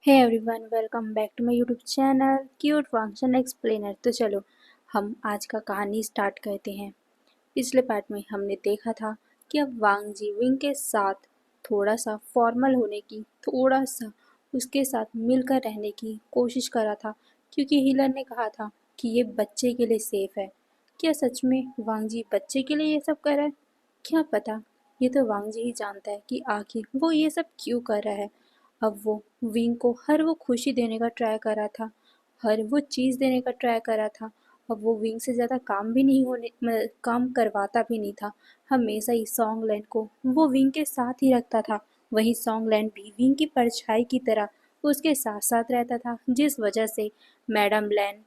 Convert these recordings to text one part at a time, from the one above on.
Hey everyone, welcome back to my YouTube channel cute function explainer. तो चलो हम आज का कहानी स्टार्ट करते हैं। पिछले पार्ट में हमने देखा था कि अब वांग जी विंग के साथ थोड़ा सा फॉर्मल होने की, थोड़ा सा उसके साथ मिलकर रहने की कोशिश करा था, क्योंकि हीलर ने कहा था कि ये बच्चे के लिए सेफ है। क्या सच में वांग जी बच्चे के लिए ये सब कर रहा है? क्या पता, ये तो वांग जी ही जानता है कि आखिर वो ये सब क्यों कर रहा है। अब वो विंग को हर वो खुशी देने का ट्राई कर रहा था, हर वो चीज़ देने का ट्राई कर रहा था। अब वो विंग से ज़्यादा काम भी नहीं काम करवाता भी नहीं था। हमेशा ही सॉन्गलैंड को वो विंग के साथ ही रखता था। वहीं सॉन्गलैंड भी विंग की परछाई की तरह उसके साथ साथ रहता था, जिस वजह से मैडम लैन,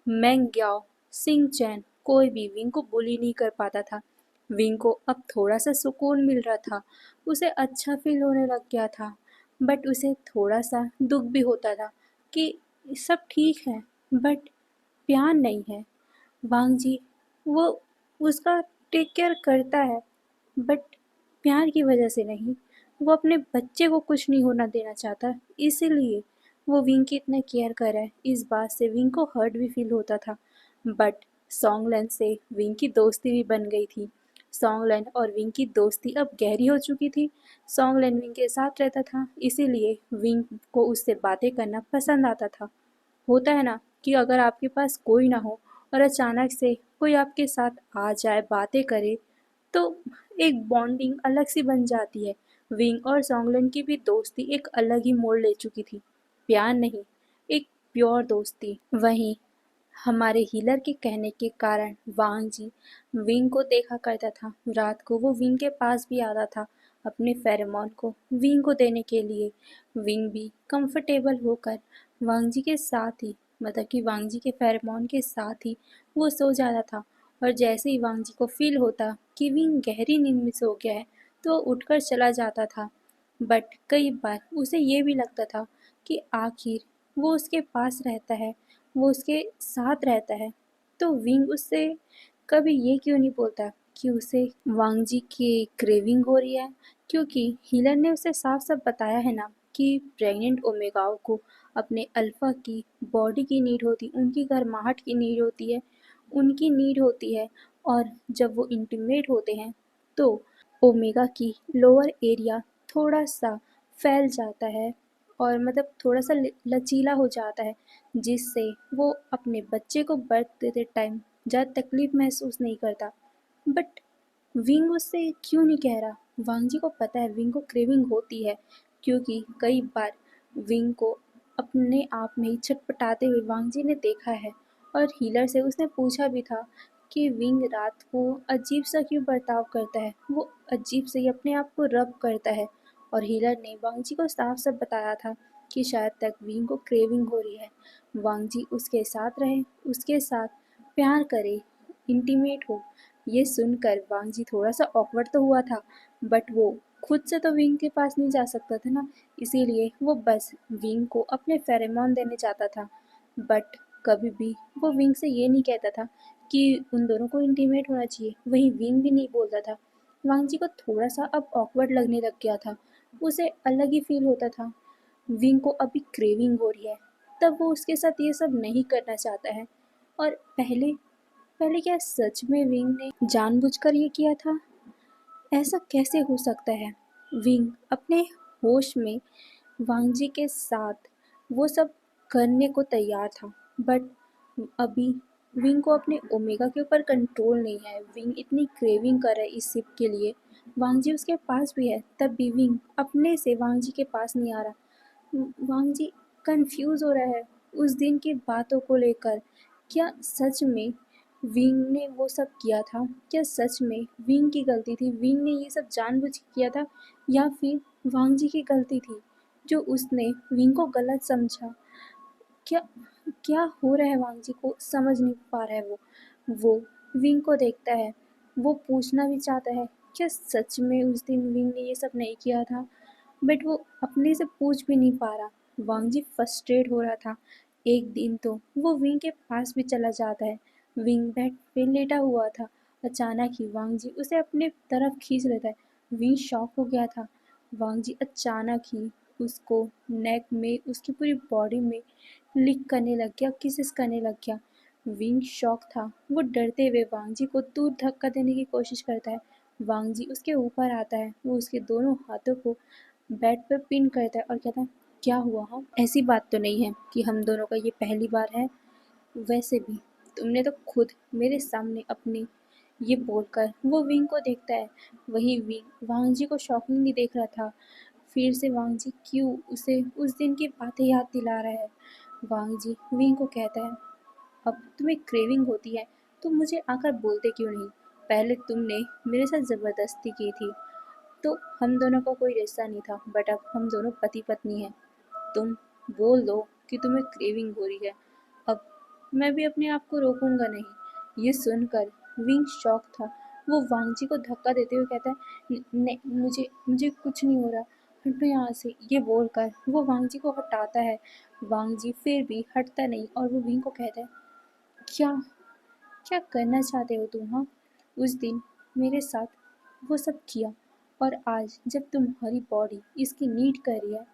मैंग ग्याओ, सिंह चैन कोई भी विंग को बुली नहीं कर पाता था। विंग को अब थोड़ा सा सुकून मिल रहा था, उसे अच्छा फील होने लग गया था। बट उसे थोड़ा सा दुख भी होता था कि सब ठीक है, बट प्यार नहीं है। वांग जी वो उसका टेक केयर करता है, बट प्यार की वजह से नहीं। वो अपने बच्चे को कुछ नहीं होना देना चाहता, इसीलिए वो विंग की इतना केयर कर रहा है। इस बात से विंग को हर्ट भी फील होता था। बट सॉन्गलैंड से विंग की दोस्ती भी बन गई थी। सॉन्गलैंड और विंग की दोस्ती अब गहरी हो चुकी थी। सॉन्गलैंड विंग के साथ रहता था, इसीलिए विंग को उससे बातें करना पसंद आता था। होता है ना कि अगर आपके पास कोई ना हो और अचानक से कोई आपके साथ आ जाए, बातें करे, तो एक बॉन्डिंग अलग सी बन जाती है। विंग और सॉन्गलन की भी दोस्ती एक अलग ही मोड़ ले चुकी थी। प्यार नहीं, एक प्योर दोस्ती। वहीं हमारे हीलर के कहने के कारण वांग जी विंग को देखा करता था। रात को वो विंग के पास भी आता था अपने फेरोमोन को विंग को देने के लिए। विंग भी कंफर्टेबल होकर वांग जी के साथ ही, मतलब कि वांग जी के फेरोमोन के साथ ही वो सो जाता था। और जैसे ही वांग जी को फील होता कि विंग गहरी नींद में सो गया है, तो वो उठकर चला जाता था। बट कई बार उसे ये भी लगता था कि आखिर वो उसके पास रहता है, वो उसके साथ रहता है, तो विंग उससे कभी ये क्यों नहीं बोलता कि उसे वांग जी की क्रेविंग हो रही है। क्योंकि हीलर ने उसे साफ साफ बताया है ना कि प्रेग्नेंट ओमेगाओं को अपने अल्फा की बॉडी की नीड होती, उनकी गर्माहट की नीड होती है, उनकी नीड होती है। और जब वो इंटीमेट होते हैं तो ओमेगा की लोअर एरिया थोड़ा सा फैल जाता है, और मतलब थोड़ा सा लचीला हो जाता है, जिससे वो अपने बच्चे को बर्थ देते टाइम ज़्यादा तकलीफ महसूस नहीं करता। बट विंग उससे क्यों नहीं कह रहा? वांग जी को पता है विंग को क्रेविंग होती है, क्योंकि कई बार विंग को अपने आप में ही छटपटाते हुए वांग जी ने देखा है। और हीलर से उसने पूछा भी था कि विंग रात को अजीब सा क्यों बर्ताव करता है, वो अजीब से ही अपने आप को रब करता है। और हीलर ने वांग जी को साफ साफ बताया था कि शायद तक विंग को क्रेविंग हो रही है। वांग जी उसके साथ रहे, उसके साथ प्यार करे, इंटीमेट हो। ये सुनकर वांग जी थोड़ा सा ऑकवर्ड तो हुआ था, बट वो खुद से तो विंग के पास नहीं जा सकता था ना, इसीलिए वो बस विंग को अपने फेरोमोन देने चाहता था। बट कभी भी वो विंग से ये नहीं कहता था कि उन दोनों को इंटीमेट होना चाहिए। वहीं विंग भी नहीं बोलता था। वांग जी को थोड़ा सा अब ऑकवर्ड लगने लग गया था, उसे अलग ही फील होता था। विंग को अभी क्रेविंग हो रही है, तब वो उसके साथ ये सब नहीं करना चाहता है। और पहले पहले क्या सच में विंग ने जानबूझकर ये किया था? ऐसा कैसे हो सकता है? विंग अपने होश में वांग जी के साथ वो सब करने को तैयार था, बट अभी विंग को अपने ओमेगा के ऊपर कंट्रोल नहीं है। विंग इतनी क्रेविंग कर रहा है इस सिप के लिए, वांग जी उसके पास भी है, तब भी विंग अपने से वांग जी के पास नहीं आ रहा। वांग जी कंफ्यूज हो रहा है उस दिन की बातों को लेकर। क्या सच में विंग ने वो सब किया था? क्या सच में विंग की गलती थी? विंग ने ये सब जानबूझ के किया था, या फिर वांग जी की गलती थी जो उसने विंग को गलत समझा? क्या क्या हो रहा है? वांग जी को समझ नहीं पा रहा है। वो विंग को देखता है, वो पूछना भी चाहता है क्या सच में उस दिन विंग ने ये सब नहीं किया था, बट वो अपने से पूछ भी नहीं पा रहा। वांग जी फ्रस्ट्रेट हो रहा था। एक दिन तो वो विंग के पास भी चला जाता है, विंग बेड पे लेटा हुआ था। अचानक ही वांग जी उसे अपने तरफ खींच लेता है। विंग शॉक हो गया था। वांग जी अचानक ही उसको नेक में, उसकी पूरी बॉडी में लिक करने लग गया, किसेस करने लग गया। विंग शॉक था। वो डरते हुए वांग जी को दूर धक्का देने की कोशिश करता है। वांग जी उसके ऊपर आता है। वो उसके दोनों हाथों को बेड पर पिन करता है और कहता है, क्या हुआ? हाँ, ऐसी बात तो नहीं है कि हम दोनों का ये पहली बार है। वैसे भी तुमने तो खुद मेरे सामने अपनी ये बोलकर वो विंग को देखता है। वही विंग वांग जी को शॉकिंगली देख रहा था। फिर से वांग जी क्यों उसे उस दिन की बातें याद दिला रहा है। वांग जी विंग को कहता है, अब तुम्हें क्रेविंग होती है तो मुझे आकर बोलते क्यों नहीं? पहले तुमने मेरे साथ ज़बरदस्ती की थी तो हम दोनों का कोई रिश्ता नहीं था, बट अब हम दोनों पति पत्नी हैं। तुम बोल दो कि तुम्हें क्रेविंग हो रही है। अब मैं भी अपने आप को रोकूंगा नहीं। ये सुनकर विंग शॉक था। वो वांग जी को धक्का देते हुए कहता है, नहीं, मुझे मुझे कुछ नहीं हो रहा, हटो यहाँ से। ये बोलकर वो वांग जी को हटाता है। वांग जी फिर भी हटता नहीं और वो विंग को कहता है, क्या क्या करना चाहते हो तुम? हाँ, उस दिन मेरे साथ वो सब किया और आज जब तुम्हारी बॉडी इसकी नीड कर रही है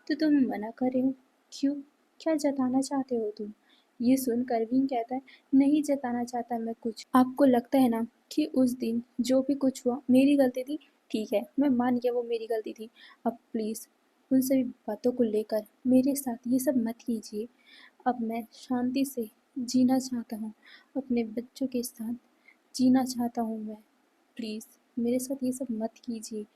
तो तुम मना कर रहे हो। क्यों? क्या जताना चाहते हो तुम? ये सुनकर विंग कहता है, नहीं जताना चाहता मैं कुछ। आपको लगता है ना कि उस दिन जो भी कुछ हुआ मेरी गलती थी? ठीक है, मैं मान गया वो मेरी गलती थी। अब प्लीज़ उन सभी बातों को लेकर मेरे साथ ये सब मत कीजिए। अब मैं शांति से जीना चाहता हूँ, अपने बच्चों के साथ जीना चाहता हूँ मैं। प्लीज़ मेरे साथ ये सब मत कीजिए,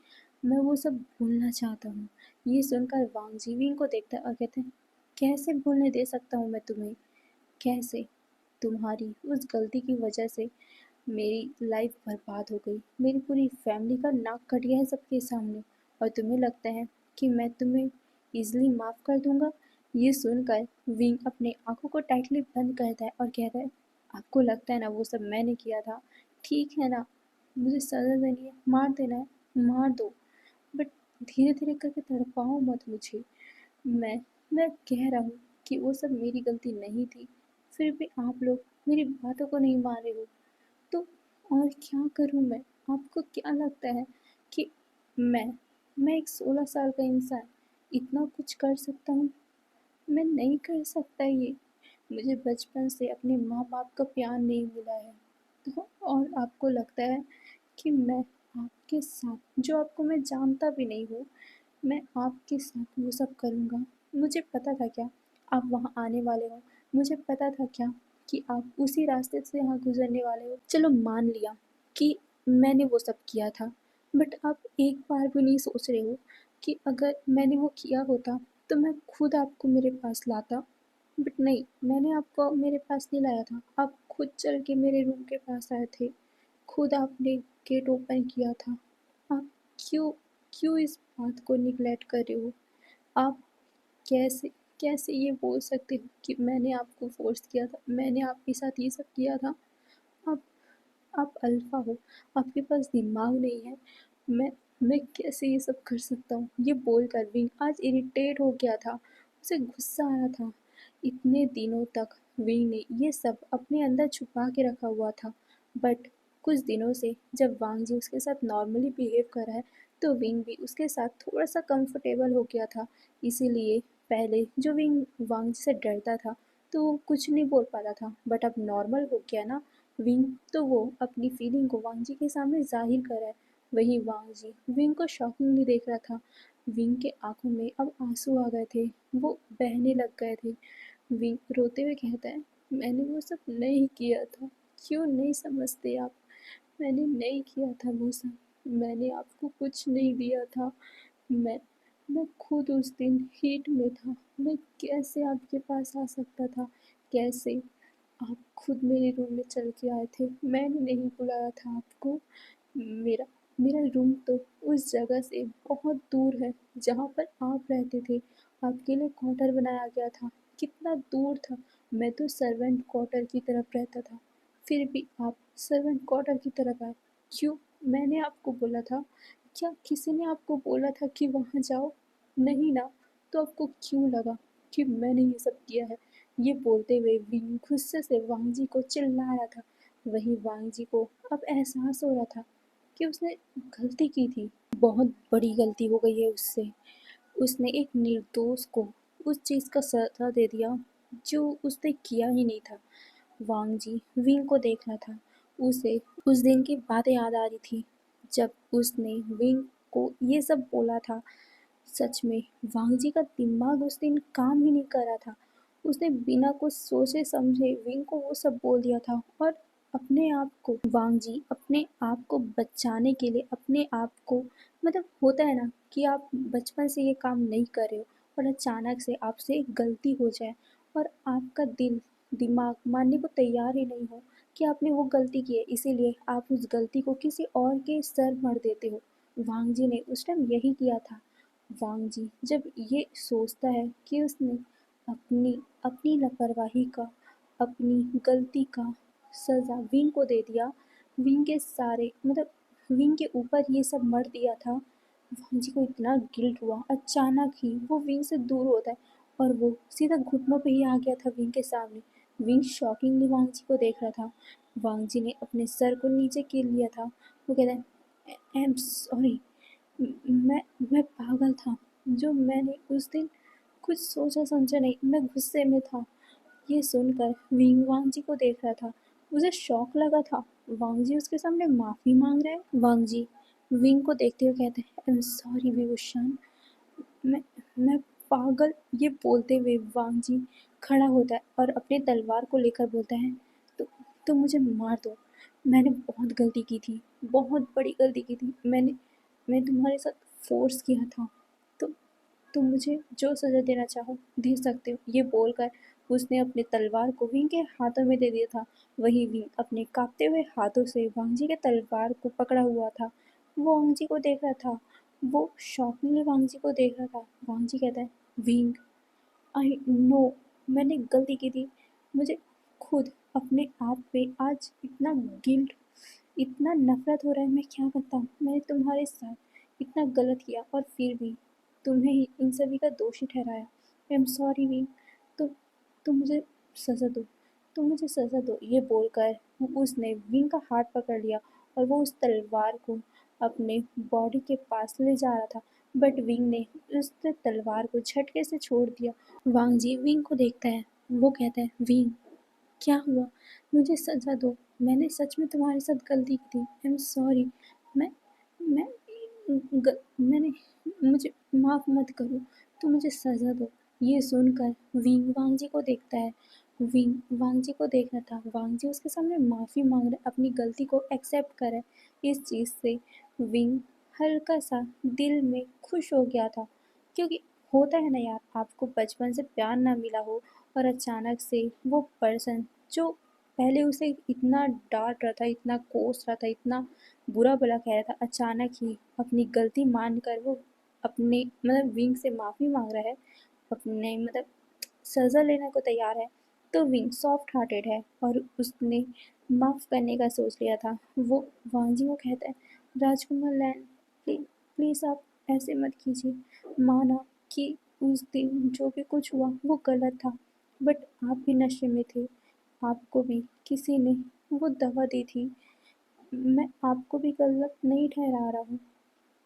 मैं वो सब भूलना चाहता हूँ। ये सुनकर वांग जीविंग को देखता है और कहते हैं, कैसे भूलने दे सकता हूँ मैं तुम्हें? कैसे? तुम्हारी उस गलती की वजह से मेरी लाइफ बर्बाद हो गई, मेरी पूरी फैमिली का नाक कट गया है सबके सामने, और तुम्हें लगता है कि मैं तुम्हें इजली माफ़ कर दूंगा? ये सुनकर विंग अपने आंखों को टाइटली बंद करता है और कहता है, आपको लगता है ना वो सब मैंने किया था? ठीक है ना, मुझे सज़ा देनी है, मार देना है, मार दो, बट धीरे धीरे करके तड़पाओ मत मुझे। मैं मैं कह रहा हूँ कि वो सब मेरी गलती नहीं थी, फिर भी आप लोग मेरी बातों को नहीं मान रहे हो, तो और क्या करूँ मैं? आपको क्या लगता है कि मैं मैं एक 16 साल का इंसान इतना कुछ कर सकता हूँ? मैं नहीं कर सकता ये। मुझे बचपन से अपने माँ-बाप का प्यार नहीं मिला है। तो और आपको लगता है कि मैं आपके साथ, जो आपको मैं जानता भी नहीं हूँ, मैं आपके साथ वो सब करूँगा? मुझे पता था क्या आप वहाँ आने वाले हो? मुझे पता था क्या कि आप उसी रास्ते से यहाँ गुजरने वाले हो? चलो मान लिया कि मैंने वो सब किया था, बट आप एक बार भी नहीं सोच रहे हो कि अगर मैंने वो किया होता तो मैं खुद आपको मेरे पास लाता। बट नहीं, मैंने आपको मेरे पास नहीं लाया था। आप खुद चल के मेरे रूम के पास आए थे। खुद आपने गेट ओपन किया था। आप क्यों क्यों इस बात को निग्लेक्ट कर रहे हो? आप कैसे कैसे ये बोल सकते हो कि मैंने आपको फ़ोर्स किया था, मैंने आपके साथ ये सब किया था? आप आप अल्फ़ा हो, आपके पास दिमाग नहीं है। मैं मैं कैसे ये सब कर सकता हूँ? ये बोलकर विंग आज इरिटेट हो गया था, उसे गुस्सा आ रहा था। इतने दिनों तक विंग ने ये सब अपने अंदर छुपा के रखा हुआ था, बट कुछ दिनों से जब वांग जी उसके साथ नॉर्मली बिहेव कर रहा है, तो विंग भी उसके साथ थोड़ा-सा कंफर्टेबल हो गया था। इसीलिए पहले जो विंग वांग जी से डरता था, तो वो कुछ नहीं बोल पाता था, बट अब नॉर्मल हो गया ना विंग, तो वो अपनी फीलिंग को वांग जी के सामने ज़ाहिर कर रहा है। वहीं वांग जी विंग को शॉकिंगली देख रहा था। विंग के आंखों में अब आंसू आ गए थे, वो बहने लग गए थे। विंग रोते हुए कहता है, मैंने वो सब नहीं किया था, क्यों नहीं समझते आप? मैंने नहीं किया था वो सब, मैंने आपको कुछ नहीं दिया था। मैं मैं खुद उस दिन हीट में था, मैं कैसे आपके पास आ सकता था? कैसे? आप खुद मेरे रूम में चल के आए थे, मैंने नहीं बुलाया था आपको। मेरा मेरा रूम तो उस जगह से बहुत दूर है जहाँ पर आप रहते थे। आपके लिए क्वार्टर बनाया गया था, कितना दूर था। मैं तो सर्वेंट क्वार्टर की तरफ रहता था, फिर भी आप सर्वेंट क्वार्टर की तरफ आए। क्यों? मैंने आपको बोला था? क्या किसी ने आपको बोला था कि वहाँ जाओ? नहीं ना, तो आपको क्यों लगा कि मैंने ये सब किया है? ये बोलते हुए विंग गुस्से से वांग जी को चिल्ला रहा था। वहीं वांग जी को अब एहसास हो रहा था कि उसने गलती की थी, बहुत बड़ी गलती हो गई है उससे। उसने एक निर्दोष को उस चीज़ का सज़ा दे दिया जो उसने किया ही नहीं था। वांग जी विंग को देख रहा था। उसे उस दिन की बातें याद आ रही थी जब उसने विंग को ये सब बोला था। सच में वांग जी का दिमाग उस दिन काम ही नहीं कर रहा था। उसने बिना कुछ सोचे समझे विंग को वो सब बोल दिया था और अपने आप को वांग जी अपने आप को बचाने के लिए अपने आप को मतलब होता है ना कि आप बचपन से ये काम नहीं कर रहे हो और अचानक से आपसे एक गलती हो जाए और आपका दिमाग मानने को तैयार ही नहीं हो कि आपने वो गलती की है, इसीलिए आप उस गलती को किसी और के सर मढ़ देते हो। वांग जी ने उस टाइम यही किया था। वांग जी जब ये सोचता है कि उसने अपनी अपनी लापरवाही का अपनी गलती का सज़ा विंग को दे दिया, विंग के सारे मतलब विंग के ऊपर ये सब मढ़ दिया था। वांग जी को इतना गिल्ट हुआ, अचानक ही वो विंग से दूर होता है और वो सीधा घुटनों पे ही आ गया था विंग के सामने। विंग शॉकिंगली वांग जी को देख रहा था। वांग जी ने अपने सर को नीचे कीर लिया था। वो कहता है आई एम सॉरी, मैं पागल था जो मैंने उस दिन कुछ सोचा समझा नहीं, मैं गुस्से में था। ये सुनकर विंग वांग जी को देख रहा था। उसे शौक लगा था। वांग जी उसके सामने माफी मांग रहे हैं। वांग जी विंग को देखते हुए कहते हैं आई एम सॉरी विभूषण, मैं मैं पागल। ये बोलते हुए वांग जी खड़ा होता है और अपने तलवार को लेकर बोलता है तो मुझे मार दो। मैंने बहुत गलती की थी, बहुत बड़ी गलती की थी। मैं तुम्हारे साथ फोर्स किया था। तो तुम मुझे जो सज़ा देना चाहो दे सकते हो। ये बोलकर उसने अपने तलवार को विंग के हाथों में दे दिया था। वही विंग अपने कांपते हुए हाथों से वांग जी के तलवार को पकड़ा हुआ था। वो वांग जी को देख रहा था। वो शॉकिंगली वांग जी को देख रहा था। वांग जी कहता है विंग आई नो मैंने गलती की थी। मुझे खुद अपने आप पे आज इतना गिल्ट, इतना नफरत हो रहा है। मैं क्या करता हूँ, मैंने तुम्हारे साथ इतना गलत किया और फिर भी तुम्हें ही इन सभी का दोषी ठहराया। आई एम सॉरी विंग, तुम तुम मुझे सज़ा दो, तुम मुझे सज़ा दो। ये बोलकर उसने विंग का हाथ पकड़ लिया और वो उस तलवार को अपने बॉडी के पास ले जा रहा था, बट विंग ने उस तलवार को झटके से छोड़ दिया। वांग जी विंग को देखता है। वो कहता है विंग क्या हुआ, मुझे सज़ा दो। मैंने सच में तुम्हारे साथ गलती की थी। I am sorry. मैं मैं मैंने मुझे माफ़ मत करो, तो मुझे सज़ा दो। ये सुनकर विंग वांग जी को देखता है। विंग वांग जी को देख रहा था। वांग जी उसके सामने माफ़ी मांग रहे, अपनी गलती को एक्सेप्ट करे। इस चीज़ से विंग हल्का सा दिल में खुश हो गया था, क्योंकि होता है ना यार, आपको बचपन से प्यार ना मिला हो और अचानक से वो पर्सन जो पहले उसे इतना डांट रहा था, इतना कोस रहा था, इतना बुरा भला कह रहा था, अचानक ही अपनी गलती मानकर वो अपने मतलब विंग से माफ़ी मांग रहा है, अपने मतलब सज़ा लेने को तैयार है। तो विंग सॉफ्ट हार्टेड है और उसने माफ़ करने का सोच लिया था। वो वांजी को कहता है राजकुमार लैंड, प्लीज़ आप ऐसे मत कीजिए। माना कि उस दिन जो भी कुछ हुआ वो गलत था, बट आप भी नशे में थे, आपको भी किसी ने वो दवा दी थी। मैं आपको भी गलत नहीं ठहरा रहा हूँ,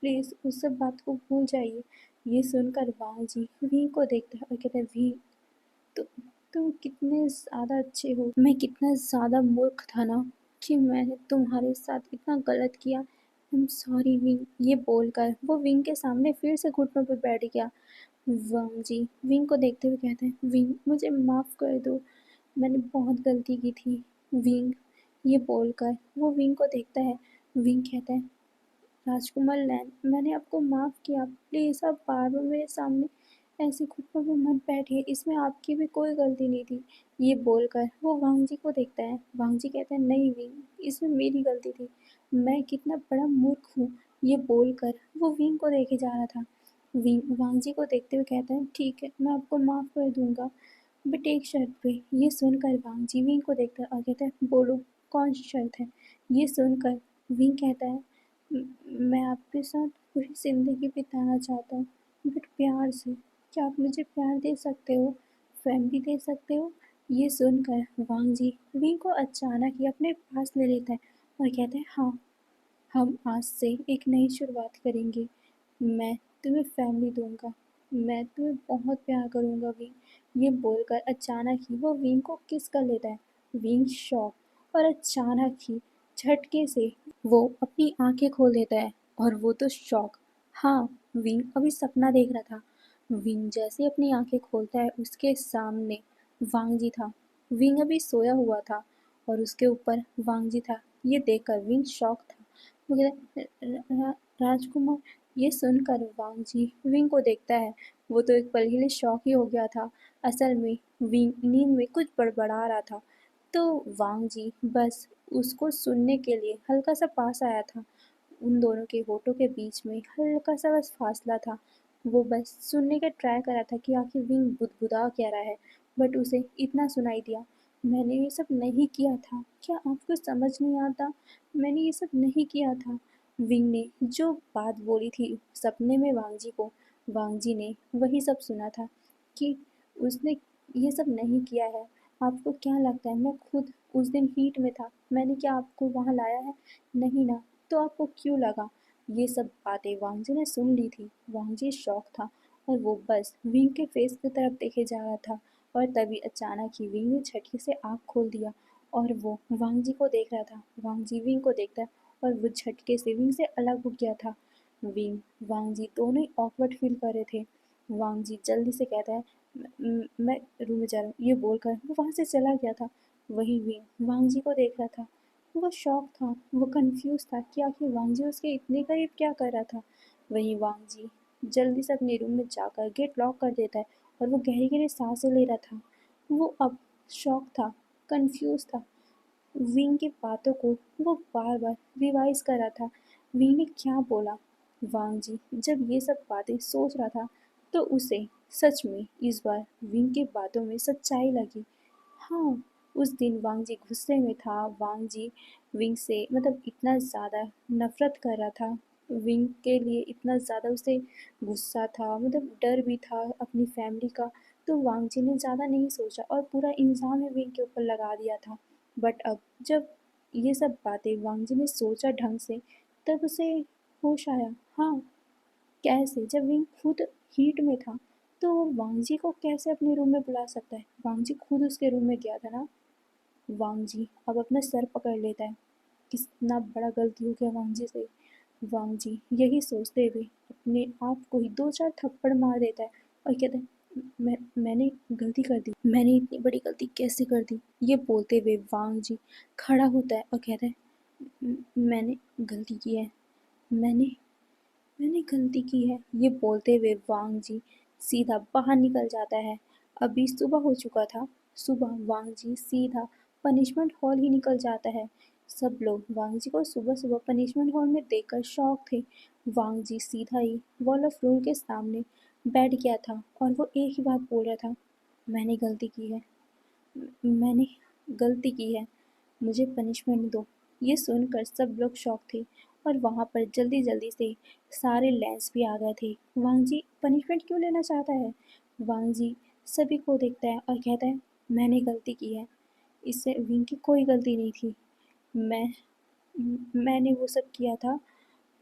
प्लीज़ उस सब बात को भूल जाइए। ये सुनकर वांग जी वी को देखता है और कहता है वी, तो तुम कितने ज़्यादा अच्छे हो। मैं कितना ज़्यादा मूर्ख था ना कि मैंने तुम्हारे साथ इतना गलत किया। I am sorry wing. ये बोलकर वो विंग के सामने फिर से घुटनों पर बैठ गया। वांग जी विंग को देखते हुए कहते हैं विंग मुझे माफ़ कर दो, मैंने बहुत गलती की थी विंग। ये बोलकर वो विंग को देखता है। विंग कहता है राजकुमार लैन, मैंने आपको माफ़ किया, प्लीज़ आप बार बार मेरे सामने ऐसे घुटनों पे मत बैठिए, इसमें आपकी भी कोई गलती नहीं थी। ये बोलकर वो वांग जी को देखता है। वांग जी कहते हैं नहीं विंग, इसमें मेरी गलती थी, मैं कितना बड़ा मूर्ख हूँ। ये बोलकर वो विंग को देखे जा रहा था। विंग वांग जी को देखते हुए कहता है ठीक है, मैं आपको माफ़ कर दूंगा, बट एक शर्त पे। ये सुनकर वांग जी विंग को देखता है और कहता है बोलो कौन सी शर्त है। ये सुनकर विंग कहता है मैं आपके साथ पूरी ज़िंदगी बिताना चाहता हूँ, बट प्यार से। क्या आप मुझे प्यार दे सकते हो, फैमिली दे सकते हो। ये सुनकर वांग जी विंग को अचानक ही अपने पास ले लेता है और कहता है हाँ, हम आज से एक नई शुरुआत करेंगे, मैं तुम्हें फैमिली दूंगा। मैं तुम्हें बहुत प्यार करूँगा विंग। ये बोलकर अचानक ही वो विंग को किस कर लेता है। विंग शॉक और अचानक ही झटके से वो अपनी आंखें खोल देता है और वो तो शॉक। हाँ, विंग अभी सपना देख रहा था। विंग जैसे अपनी आंखें खोलता है उसके सामने वांग जी था। विंग अभी सोया हुआ था और उसके ऊपर वांग जी था। ये देखकर विंग शॉक था। वो कहता राजकुमार। ये सुनकर वांग जी विंग को देखता है। वो तो एक पल के लिए शॉक ही हो गया था। असल में विंग नींद में कुछ बड़बड़ा रहा था। तो वांग जी बस उसको सुनने के लिए हल्का सा पास आया था। उन दोनों के होठों के बीच में हल्का सा बस फासला था। वो बस सुनने का ट्राई कर रहा था कि आखिर विंग बुदबुदा क्या रहा है। बट उसे इतना सुनाई दिया, मैंने ये सब नहीं किया था। क्या आपको समझ नहीं आता? मैंने ये सब नहीं किया था। विंग ने जो बात बोली थी सपने में वांग जी को, वांग जी ने वही सब सुना था कि उसने ये सब नहीं किया है। आपको क्या लगता है मैं खुद उस दिन हीट में था? मैंने क्या आपको वहाँ लाया है? नहीं ना। तो आपको क्यों लगा? ये सब बातें वांग जी ने सुन ली थी। वांग जी शॉक था और वो बस विंग के फेस की तरफ देखे जा रहा था। और तभी अचानक ही विंग ने झटके से आँख खोल दिया और वो वांग जी को देख रहा था। वांग जी विंग को देखता है और वो झटके से विंग से अलग हो गया था। विंग, वांग जी दोनों ही ऑकवर्ड फील कर रहे थे। वांग जी जल्दी से कहता है, मैं रूम में जा रहा हूँ। ये बोलकर वो वहाँ से चला गया था। वही विंग वांग जी को देख रहा था। वो शॉक था, वो कंफ्यूज था कि आखिर वांग जी उसके इतने करीब क्या कर रहा था। वही वांग जी जल्दी से अपने रूम में जाकर गेट लॉक कर देता है और वो गहरी गहरी सांसें ले रहा था। वो अब शॉक था, कंफ्यूज था। विंग की बातों को वो बार बार रिवाइज कर रहा था। विंग ने क्या बोला? वांग जी जब ये सब बातें सोच रहा था तो उसे सच में इस बार विंग की बातों में सच्चाई लगी। हाँ, उस दिन वांग जी गुस्से में था। वांग जी विंग से मतलब इतना ज़्यादा नफरत कर रहा था। विंग के लिए इतना ज़्यादा उसे गुस्सा था, मतलब डर भी था अपनी फैमिली का। तो वांग जी ने ज़्यादा नहीं सोचा और पूरा इल्ज़ाम ही विंग के ऊपर लगा दिया था। बट अब जब ये सब बातें वांग जी ने सोचा ढंग से, तब उसे होश आया। हाँ, कैसे? जब विंग खुद हीट में था तो वो वांग जी को कैसे अपने रूम में बुला सकता है? वांग जी खुद उसके रूम में गया था ना। वांग जी अब अपना सर पकड़ लेता है। कितना बड़ा गलती हो गया वांग जी से। वांग जी यही सोचते हुए अपने आप को ही दो चार थप्पड़ मार देता है और कहता है, मैंने गलती कर दी। मैंने इतनी बड़ी गलती कैसे कर दी? ये बोलते हुए वांग जी खड़ा होता है और कहता है, मैंने गलती की है। मैंने मैंने गलती की है। ये बोलते हुए वांग जी सीधा बाहर निकल जाता है। अभी सुबह हो चुका था। सुबह वांग जी सीधा पनिशमेंट हॉल ही निकल जाता है। सब लोग वांग जी को सुबह सुबह पनिशमेंट हॉल में देखकर शॉक थे। वांग जी सीधा ही वॉल ऑफ रूल के सामने बैठ गया था और वो एक ही बात बोल रहा था, मैंने गलती की है। मैंने गलती की है। मुझे पनिशमेंट दो। ये सुनकर सब लोग शॉक थे और वहाँ पर जल्दी जल्दी से सारे लैंस भी आ गए थे। वांग जी पनिशमेंट क्यों लेना चाहता है? वांग जी सभी को देखता है और कहता है, मैंने गलती की है। इससे विंग की कोई गलती नहीं थी। मैं मैंने वो सब किया था,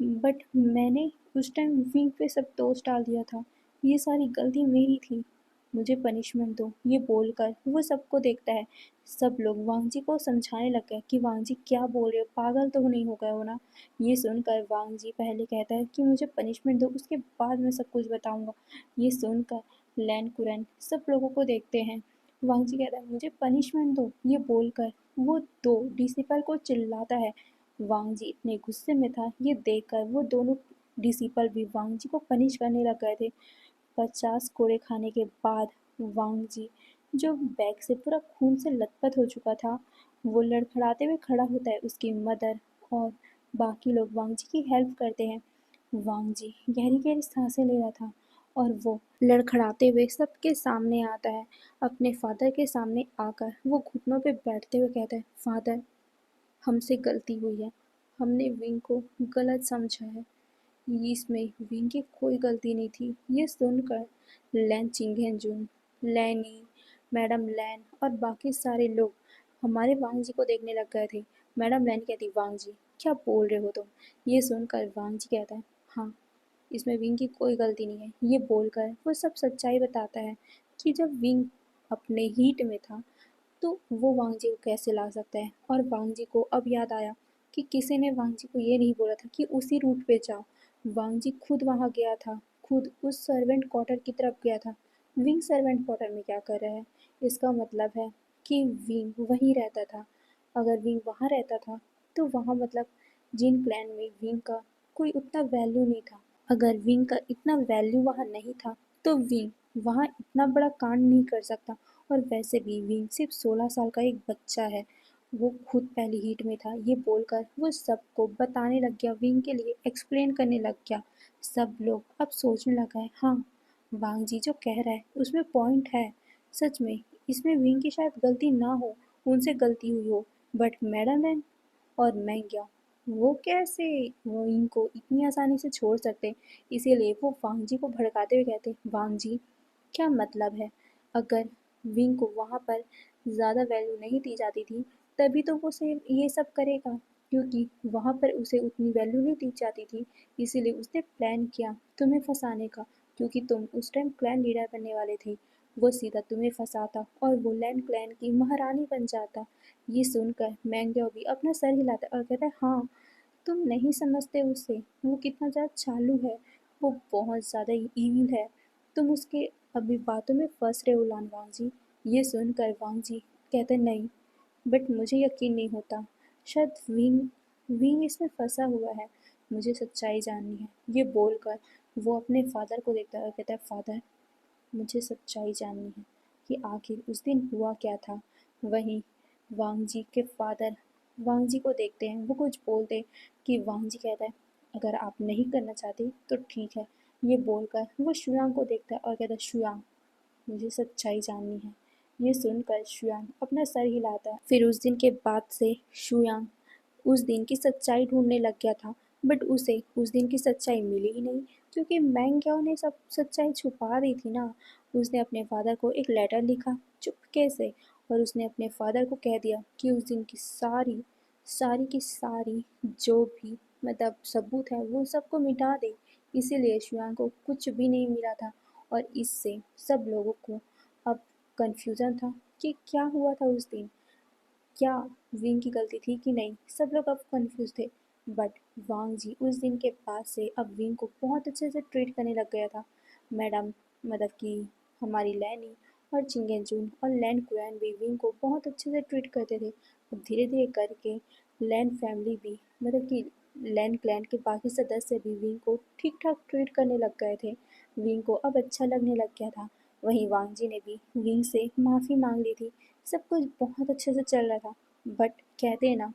बट मैंने उस टाइम विंग पे सब दोष डाल दिया था। ये सारी गलती मेरी थी। मुझे पनिशमेंट दो। ये बोलकर वो सबको देखता है। सब लोग वांग जी को समझाने लग गए कि वांग जी क्या बोल रहे हो, पागल तो नहीं हो गए हो ना। ये सुनकर वांग जी पहले कहता है कि मुझे पनिशमेंट दो, उसके बाद मैं सब कुछ बताऊंगा। ये सुनकर लैन कुरैन सब लोगों को देखते हैं। वांग जी कहता है, मुझे पनिशमेंट दो। ये बोलकर वो दो डिसिपल को चिल्लाता है। वांग जी इतने गुस्से में था, ये देखकर वो दोनों डिसिपल भी वांग जी को पनिश करने लग गए थे। 50 कोड़े खाने के बाद वांग जी, जो बैग से पूरा खून से लथपथ हो चुका था, वो लड़खड़ाते हुए खड़ा होता है। उसकी मदर और बाकी लोग वांग जी की हेल्प करते हैं। वांग जी गहरी गहरी सांसें ले रहा था और वो लड़खड़ाते हुए सबके सामने आता है। अपने फादर के सामने आकर वो घुटनों पे बैठते हुए कहता है, फादर, हमसे गलती हुई है। हमने विंग को गलत समझा है। इसमें विंग की कोई गलती नहीं थी। ये सुनकर लैन चिंगेंजुन, लैनी, मैडम लैन और बाकी सारे लोग हमारे वांग जी को देखने लग गए थे। मैडम लैन कहती, वांग जी क्या बोल रहे हो तुम? ये सुनकर वांग जी कहता है, हाँ, इसमें विंग की कोई गलती नहीं है। ये बोलकर वो सब सच्चाई बताता है कि जब विंग अपने हीट में था तो वो वांगजी को कैसे ला सकता है। और वांगजी को अब याद आया कि किसी ने वांगजी को ये नहीं बोला था कि उसी रूट पे जाओ। वांगजी खुद वहाँ गया था, खुद उस सर्वेंट क्वार्टर की तरफ गया था। विंग सर्वेंट क्वार्टर में क्या कर रहा है? इसका मतलब है कि विंग वहीं रहता था। अगर विंग वहाँ रहता था तो वहाँ मतलब जिन क्लैन में विंग का कोई उतना वैल्यू नहीं था। अगर विंग का इतना वैल्यू वहाँ नहीं था तो विंग वहाँ इतना बड़ा कांड नहीं कर सकता। और वैसे भी विंग सिर्फ 16 साल का एक बच्चा है। वो खुद पहली हीट में था। ये बोलकर वो सबको बताने लग गया, विंग के लिए एक्सप्लेन करने लग गया। सब लोग अब सोचने लगा है, हाँ वांग जी जो कह रहा है उसमें पॉइंट है। सच में इसमें विंग की शायद गलती ना हो, उनसे गलती हुई हो, बट मैडम एन और मैंग्या वो कैसे वो इनको इतनी आसानी से छोड़ सकते। इसीलिए वो वांग जी को भड़काते हुए कहते, वांग जी क्या मतलब है? अगर विंग को वहाँ पर ज़्यादा वैल्यू नहीं दी जाती थी तभी तो वो सिर्फ ये सब करेगा, क्योंकि वहाँ पर उसे उतनी वैल्यू नहीं दी जाती थी। इसीलिए उसने प्लान किया तुम्हें फंसाने का, क्योंकि तुम उस टाइम क्लैन लीडर बनने वाले थे। वो सीधा तुम्हें फंसाता और वो लैंड क्लैन की महारानी बन जाता। ये सुनकर मैंग्यो भी अपना सर हिलाता और कहता है, हाँ तुम नहीं समझते उसे, वो कितना ज़्यादा चालू है, वो बहुत ज़्यादा ईविल है। तुम उसके अभी बातों में फंस रहे हो उलान वांग जी। ये सुनकर वांग जी कहते नहीं, बट मुझे यकीन नहीं होता। शायद विंग विंग इसमें फंसा हुआ है। मुझे सच्चाई जाननी है। ये बोलकर वो अपने फादर को देखता है और कहता है, फादर मुझे सच्चाई जाननी है कि आखिर उस दिन हुआ क्या था। वहीं वांग जी के फादर वांग जी को देखते हैं, वो कुछ बोलते कि वांग जी कहता है, अगर आप नहीं करना चाहते तो ठीक है। ये बोलकर वो शुयांग को देखता है और कहता है, शुयांग मुझे सच्चाई जाननी है। ये सुनकर शुयांग अपना सर हिलाता है। फिर उस दिन के बाद से शुयांग उस दिन की सच्चाई ढूंढने लग गया था, बट उसे उस दिन की सच्चाई मिली ही नहीं, क्योंकि मैंग्याओ ने सब सच्चाई छुपा दी थी ना। उसने अपने फादर को एक लेटर लिखा चुपके से और उसने अपने फादर को कह दिया कि उस दिन की सारी सारी की सारी जो भी मतलब सबूत है वो सबको मिटा दे। इसीलिए शुआंग को कुछ भी नहीं मिला था। और इससे सब लोगों को अब कन्फ्यूज़न था कि क्या हुआ था उस दिन, क्या विंग की गलती थी कि नहीं। सब लोग अब कंफ्यूज थे। बट वांग जी उस दिन के बाद से अब विंग को बहुत अच्छे से ट्रीट करने लग गया था। मैडम मतलब कि हमारी लैनी और चिंगेंजून और लैंड क्लैन भी विंग को बहुत अच्छे से ट्रीट करते थे। अब धीरे धीरे करके लैंड फैमिली भी मतलब कि लैंड क्लैन के बाकी सदस्य भी विंग को ठीक ठाक ट्रीट करने लग गए थे। विंग को अब अच्छा लगने लग गया था। वहीं वांग जी ने भी विंग से माफ़ी मांग ली थी। सब कुछ बहुत अच्छे से चल रहा था। बट कहते हैं ना,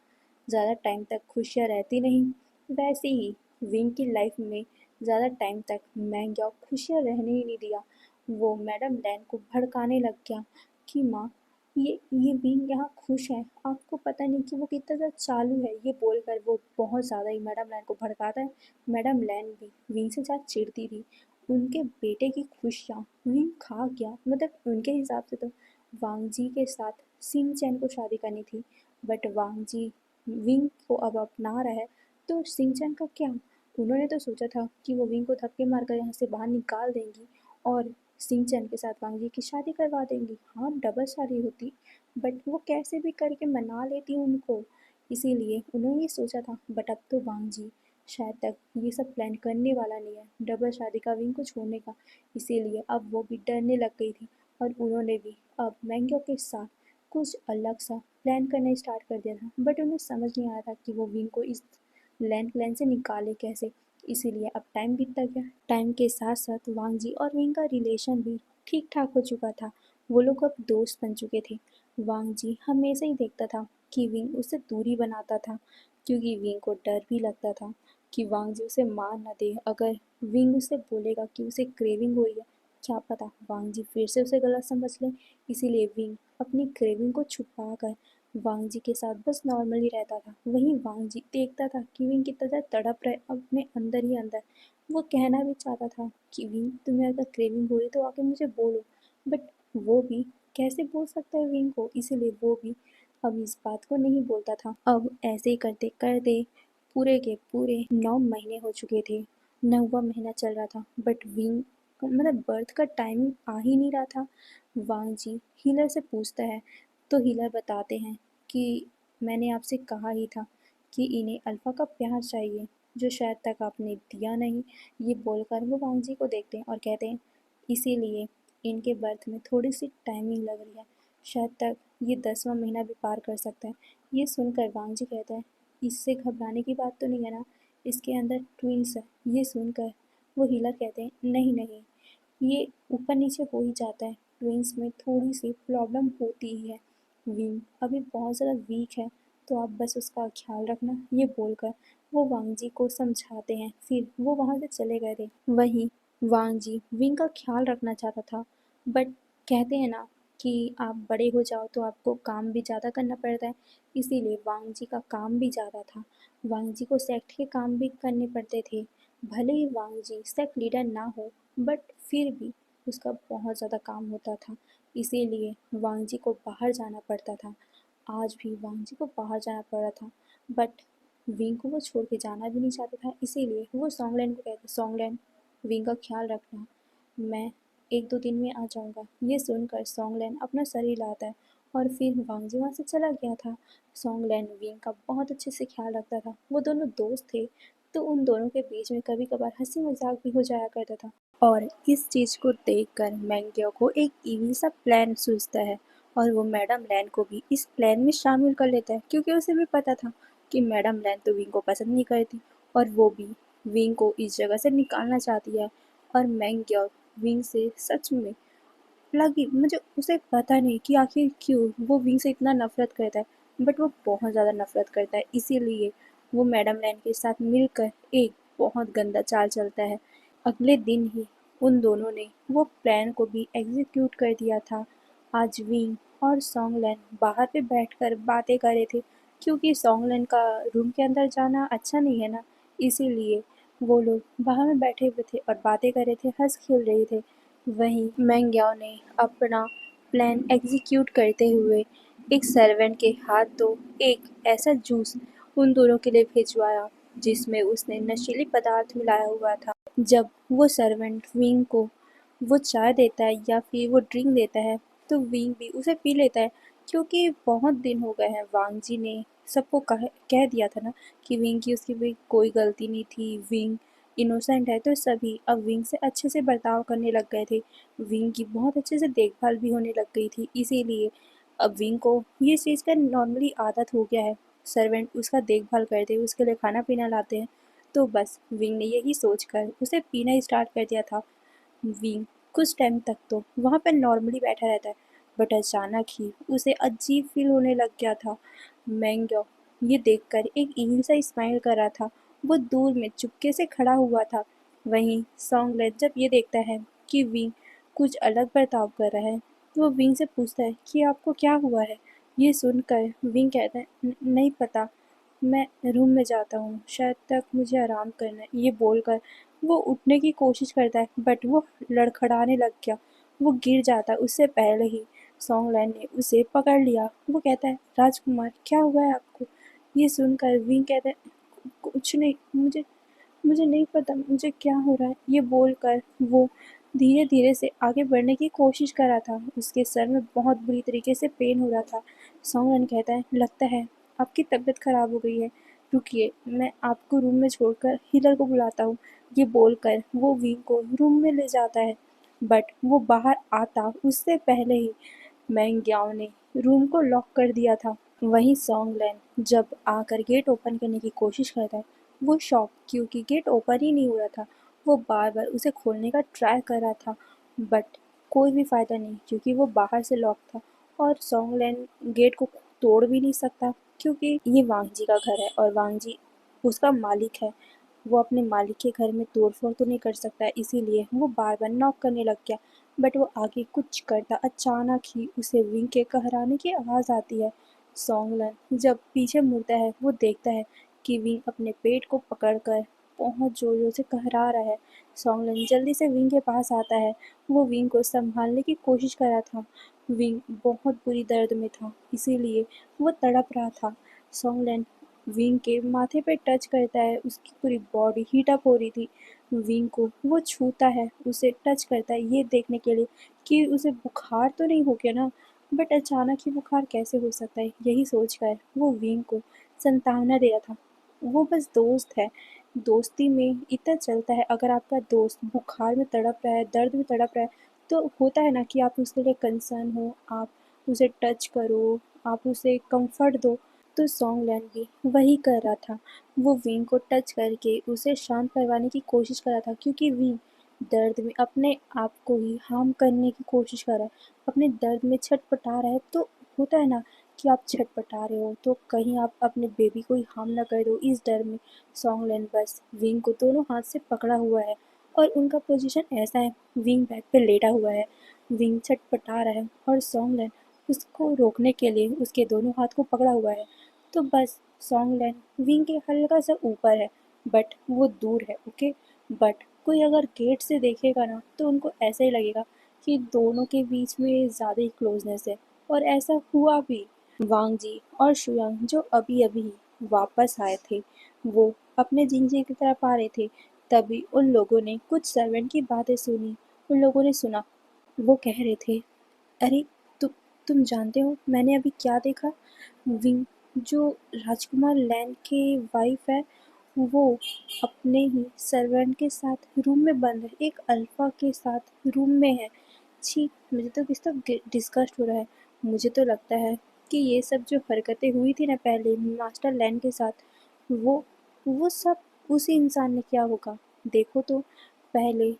ज़्यादा टाइम तक खुशियाँ रहती नहीं। वैसे ही विंग की लाइफ में ज़्यादा टाइम तक मैंग्याओ खुशियाँ रहने ही नहीं दिया। वो मैडम लैन को भड़काने लग गया कि माँ ये विंग यहाँ खुश है, आपको पता नहीं कि वो कितना ज़्यादा चालू है। ये बोलकर वो बहुत ज़्यादा ही मैडम लैन को भड़काता है। मैडम लैन भी विंग से ज़्यादा चिढ़ती थी। उनके बेटे की खुशियाँ विंग खा गया। मतलब उनके हिसाब से तो वांग जी के साथ सिंह चैन को शादी करनी थी। बट वांग जी विंग को अब अपना रहा है तो सिंह चैन का क्या? उन्होंने तो सोचा था कि वो विंग को धक्के मारकर यहाँ से बाहर निकाल देंगी और सिंह चैन के साथ वांग जी की शादी करवा देंगी। हाँ डबल शादी होती, बट वो कैसे भी करके मना लेती उनको। इसीलिए उन्होंने ये सोचा था। बट अब तो वांग जी शायद तक ये सब प्लान करने वाला नहीं है डबल शादी का विंग को छोड़ने का। इसीलिए अब वो भी डरने लग गई थी और उन्होंने भी अब मैंग्यो के साथ कुछ अलग सा प्लान करना स्टार्ट कर दिया था। बट उन्हें समझ नहीं आया था कि वो विंग को इस लैंड प्लान से निकाले कैसे। इसीलिए अब टाइम बीतता गया। टाइम के साथ साथ वांग जी और विंग का रिलेशन भी ठीक ठाक हो चुका था। वो लोग अब दोस्त बन चुके थे। वांग जी हमेशा ही देखता था कि विंग उससे दूरी बनाता था, क्योंकि विंग को डर भी लगता था कि वांग जी उसे मार न दे। अगर विंग उसे बोलेगा कि उसे क्रेविंग हो रही है, क्या पता वांग जी फिर से उसे गलत समझ लें। इसीलिए विंग अपनी क्रेविंग को छुपा कर वांग जी के साथ बस नॉर्मली रहता था। वहीं वांग जी देखता था कि विंग कितना ज़्यादा तड़प रहे अपने अंदर ही अंदर। वो कहना भी चाहता था कि विंग तुम्हें अगर क्रेविंग हो रही तो आके मुझे बोलो, बट वो भी कैसे बोल सकता है विंग को। इसीलिए वो भी अब इस बात को नहीं बोलता था। अब ऐसे ही करते करते पूरे के पूरे 9 महीने हो चुके थे। 9वां महीना चल रहा था बट विंग मतलब बर्थ का टाइमिंग आ ही नहीं रहा था। वांग जी हीलर से पूछता है तो हीलर बताते हैं कि मैंने आपसे कहा ही था कि इन्हें अल्फा का प्यार चाहिए जो शायद तक आपने दिया नहीं। ये बोलकर वो वांग जी को देखते हैं और कहते हैं इसीलिए इनके बर्थ में थोड़ी सी टाइमिंग लग रही है, शायद तक ये 10वां महीना भी पार कर सकता है। ये सुनकर वांग जी कहता है इससे घबराने की बात तो नहीं है ना, इसके अंदर ट्विंस है। ये सुनकर वो हीलर कहते हैं नहीं नहीं, ये ऊपर नीचे हो ही जाता है, ट्विंस में थोड़ी सी प्रॉब्लम होती ही है। विंग अभी बहुत ज़्यादा वीक है तो आप बस उसका ख्याल रखना। ये बोलकर वो वांग जी को समझाते हैं, फिर वो वहाँ से चले गए थे। वहीं वांग जी विंग का ख्याल रखना चाहता था बट कहते हैं ना कि आप बड़े हो जाओ तो आपको काम भी ज़्यादा करना पड़ता है, इसीलिए वांग जी का काम भी ज़्यादा था। वांग जी को सेक्ट के काम भी करने पड़ते थे। भले ही वांग जी सेक्ट लीडर ना हो बट फिर भी उसका बहुत ज़्यादा काम होता था, इसीलिए वांग जी को बाहर जाना पड़ता था। आज भी वांग जी को बाहर जाना पड़ रहा था बट विंग को वो छोड़ के जाना भी नहीं चाहता था, इसीलिए वो सॉन्गलैंड को कहते सॉन्गलैंड विंग का ख्याल रखना, मैं 1-2 दिन में आ जाऊँगा। ये सुनकर सॉन्गलैंड अपना सर हिलाता है और फिर वांग जी वहाँ से चला गया था। सॉन्गलैंड विंग का बहुत अच्छे से ख्याल रखता था, वो दोनों दोस्त थे तो उन दोनों के बीच में कभी कभार हंसी मजाक भी हो जाया करता था। और इस चीज़ को देखकर मैंग्यो को एक इविल सा प्लान सूझता है और वो मैडम लैन को भी इस प्लान में शामिल कर लेता है क्योंकि उसे भी पता था कि मैडम लैन तो विंग को पसंद नहीं करती और वो भी विंग को इस जगह से निकालना चाहती है। और मैंग्यो विंग से सच में लगी, मुझे उसे पता नहीं कि आखिर क्यों वो विंग से इतना नफरत करता है बट वो बहुत ज़्यादा नफरत करता है, इसीलिए वो मैडम लैन के साथ मिलकर एक बहुत गंदा चाल चलता है। अगले दिन ही उन दोनों ने वो प्लान को भी एग्जीक्यूट कर दिया था। आज विंग और सॉन्गलैन बाहर पे बैठकर बातें कर रहे थे क्योंकि सॉन्गलैन का रूम के अंदर जाना अच्छा नहीं है ना, इसीलिए वो लोग बाहर में बैठे हुए थे और बातें कर रहे थे, हंस खेल रहे थे। वहीं मैंग्याओ ने अपना प्लान एग्जीक्यूट करते हुए एक सर्वेंट के हाथ तो एक ऐसा जूस उन दोनों के लिए भिजवाया जिसमें उसने नशीली पदार्थ मिलाया हुआ था। जब वो सर्वेंट विंग को वो चाय देता है या फिर वो ड्रिंक देता है तो विंग भी उसे पी लेता है क्योंकि बहुत दिन हो गए हैं। वांग जी ने सबको कह दिया था ना कि विंग की उसकी भी कोई गलती नहीं थी, विंग इनोसेंट है, तो सभी अब विंग से अच्छे से बर्ताव करने लग गए थे। विंग की बहुत अच्छे से देखभाल भी होने लग गई थी, इसीलिए अब विंग को ये चीज़ का नॉर्मली आदत हो गया है। सर्वेंट उसका देखभाल करते हैं, उसके लिए खाना पीना लाते हैं, तो बस विंग ने यही सोचकर उसे पीना स्टार्ट कर दिया था। विंग कुछ टाइम तक तो वहाँ पर नॉर्मली बैठा रहता है बट अचानक ही उसे अजीब फील होने लग गया था। मैंगो ये देखकर एक इविल सा स्माइल कर रहा था, वो दूर में चुपके से खड़ा हुआ था। वहीं सॉन्गलेट जब ये देखता है कि विंग कुछ अलग बर्ताव कर रहा है तो वो विंग से पूछता है कि आपको क्या हुआ है। ये सुनकर विंग कहता है नहीं पता, मैं रूम में जाता हूँ, शायद तक मुझे आराम करना है। ये बोलकर वो उठने की कोशिश करता है बट वो लड़खड़ाने लग गया, वो गिर जाता है उससे पहले ही सॉन्गलैन ने उसे पकड़ लिया। वो कहता है राजकुमार क्या हुआ है आपको। ये सुनकर विंग कहता है कुछ नहीं, मुझे मुझे नहीं पता मुझे क्या हो रहा है। ये बोलकर वो धीरे धीरे से आगे बढ़ने की कोशिश कर रहा था, उसके सर में बहुत बुरी तरीके से पेन हो रहा था। सॉन्गलैन कहता है लगता है आपकी तबीयत खराब हो गई है, रुकिए मैं आपको रूम में छोड़कर हीलर को बुलाता हूँ। ये बोलकर वो विंग को रूम में ले जाता है बट वो बाहर आता उससे पहले ही मैंग्याओ ने रूम को लॉक कर दिया था। वहीं सॉन्गलैन जब आकर गेट ओपन करने की कोशिश करता है वो शॉक क्योंकि गेट ओपन ही नहीं हो रहा था। वो बार बार उसे खोलने का ट्राई कर रहा था बट कोई भी फ़ायदा नहीं क्योंकि वो बाहर से लॉक था और सॉन्गलैन गेट को तोड़ भी नहीं सकता क्योंकि ये वांग जी का घर है और वांग जी उसका मालिक है। वो अपने मालिक के घर में तोड़-फोड़ तो नहीं कर सकता, इसीलिए वो बार-बार नॉक करने लग गया बट वो आगे कुछ करता अचानक ही उसे विंग के कहराने की आवाज़ आती है। सॉन्गलैन जब पीछे मुड़ता है वो देखता है कि विंग अपने पेट को पकड़कर बहुत ज़ोर-ज़ोर से कहरा रहा है। सॉन्गलैन जल्दी से विंग के पास आता है, वो विंग को संभालने की कोशिश कर रहा था। विंग बहुत बुरी दर्द में था, इसीलिए वो तड़प रहा था। सॉन्गलैन विंग के माथे पे टच करता है, उसकी पूरी बॉडी हीट अप हो रही थी। विंग को वो छूता है, उसे टच करता है ये देखने के लिए कि उसे बुखार तो नहीं हो गया ना। बट अचानक ही बुखार कैसे हो सकता है, यही सोचकर वो विंग को सांत्वना दे रहा था। वो बस दोस्त है, दोस्ती में इतना चलता है। अगर आपका दोस्त बुखार में तड़प रहा है, दर्द में तड़प रहा है, तो होता है ना कि आप उसके लिए कंसर्न हो, आप उसे टच करो, आप उसे कंफर्ट दो। तो सॉन्गलैंड भी वही कर रहा था। वो विंग को टच करके उसे शांत करवाने की कोशिश कर रहा था, क्योंकि विंग दर्द में अपने आप को ही हार्म करने की कोशिश कर रहा है, अपने दर्द में छटपटा रहा है। तो होता है ना कि आप छटपटा रहे हो तो कहीं आप अपने बेबी को ही हार्म ना कर दो, इस डर में सॉन्गलैंड बस विंग को दोनों हाथ से पकड़ा हुआ है। और उनका पोजीशन ऐसा है, विंग बैक पे लेटा हुआ है, विंग छटपटा रहा है और सॉन्गलैंड उसको रोकने के लिए उसके दोनों हाथ को पकड़ा हुआ है। तो बस सॉन्गलैंड विंग के हल्का सा ऊपर है, बट वो दूर है, ओके। बट कोई अगर गेट से देखेगा ना तो उनको ऐसा ही लगेगा कि दोनों के बीच में ज़्यादा ही क्लोजनेस है। और ऐसा हुआ भी। वांग जी और शुयांग जो अभी अभी वापस आए थे, वो अपने जिंजी की तरफ आ रहे थे। तभी उन लोगों ने कुछ सर्वेंट की बातें सुनी। उन लोगों ने सुना, वो कह रहे थे, अरे तुम जानते हो मैंने अभी क्या देखा? विंग जो राजकुमार लैन के वाइफ है, वो अपने ही सर्वेंट के साथ रूम में बंद है, एक अल्फा के साथ रूम में है। छी, मुझे तो किस तो डिस्गस्ट हो रहा है। मुझे तो लगता है कि ये सब जो हरकतें हुई थी ना पहले मास्टर लैन के साथ, वो सब उसी इंसान ने किया होगा। देखो तो, पहले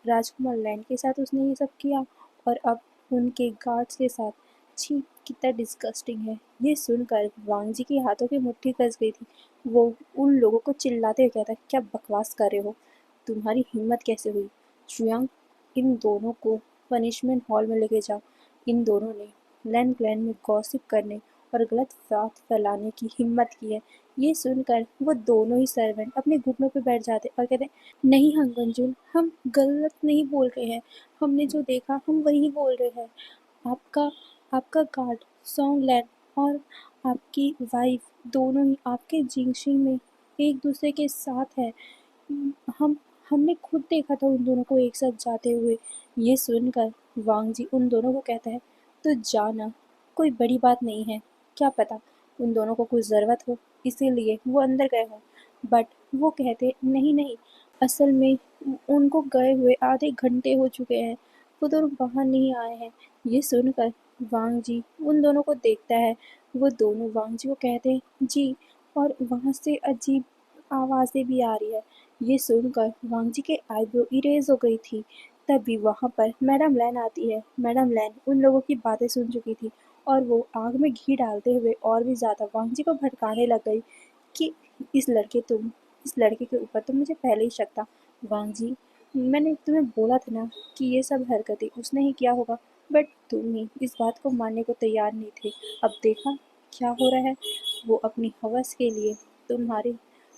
राजकुमार लैन के साथ उसने ये सब किया और अब उनके गार्ड्स के साथ। छी, कितना डिस्गस्टिंग है। ये सुनकर वांग जी के हाथों की मुट्ठी कस गई थी। वो उन लोगों को चिल्लाते हुए कहता, क्या बकवास कर रहे हो? तुम्हारी हिम्मत कैसे हुई? शुयांग, इन दोनों को पनिशमेंट हॉल में लेके जाओ। इन दोनों ने लैन क्लैन में गॉसिप करने और गलत बात फैलाने की हिम्मत की है। ये सुनकर वो दोनों ही सर्वेंट अपने घुटनों पे बैठ जाते और कहते, नहीं हंगंजुल, हम गलत नहीं बोल रहे हैं, हमने जो देखा हम वही बोल रहे हैं। आपका आपका गार्ड सॉन्गलैंड और आपकी वाइफ दोनों ही आपके जिंगशी में एक दूसरे के साथ है। हम हमने खुद देखा था उन दोनों को एक साथ जाते हुए। ये सुनकर वांग जी उन दोनों को कहता है, तो जाना, कोई बड़ी बात नहीं है। क्या पता उन दोनों को कुछ ज़रूरत हो इसीलिए वो अंदर गए हों। बट वो कहते, नहीं नहीं, असल में उनको गए हुए आधे घंटे हो चुके हैं, वो दोनों बाहर नहीं आए हैं। ये सुनकर वांग जी उन दोनों को देखता है। वो दोनों वांग जी को कहते हैं, जी। और वहाँ से अजीब आवाज़ें भी आ रही है। ये सुनकर वांग जी के आईब्रो इरेज हो गई थी। तभी वहाँ पर मैडम लैन आती है। मैडम लैन उन लोगों की बातें सुन चुकी थी और वो आग में घी डालते हुए और भी ज़्यादा वांग जी को भड़काने लग गई कि इस लड़के के ऊपर तो मुझे पहले ही शक था। वांग जी, मैंने तुम्हें बोला था ना कि ये सब हरकतें उसने ही किया होगा, बट तुम ही इस बात को मानने को तैयार नहीं थे। अब देखा क्या हो रहा है। वो अपनी हवस के लिए तुम्हारे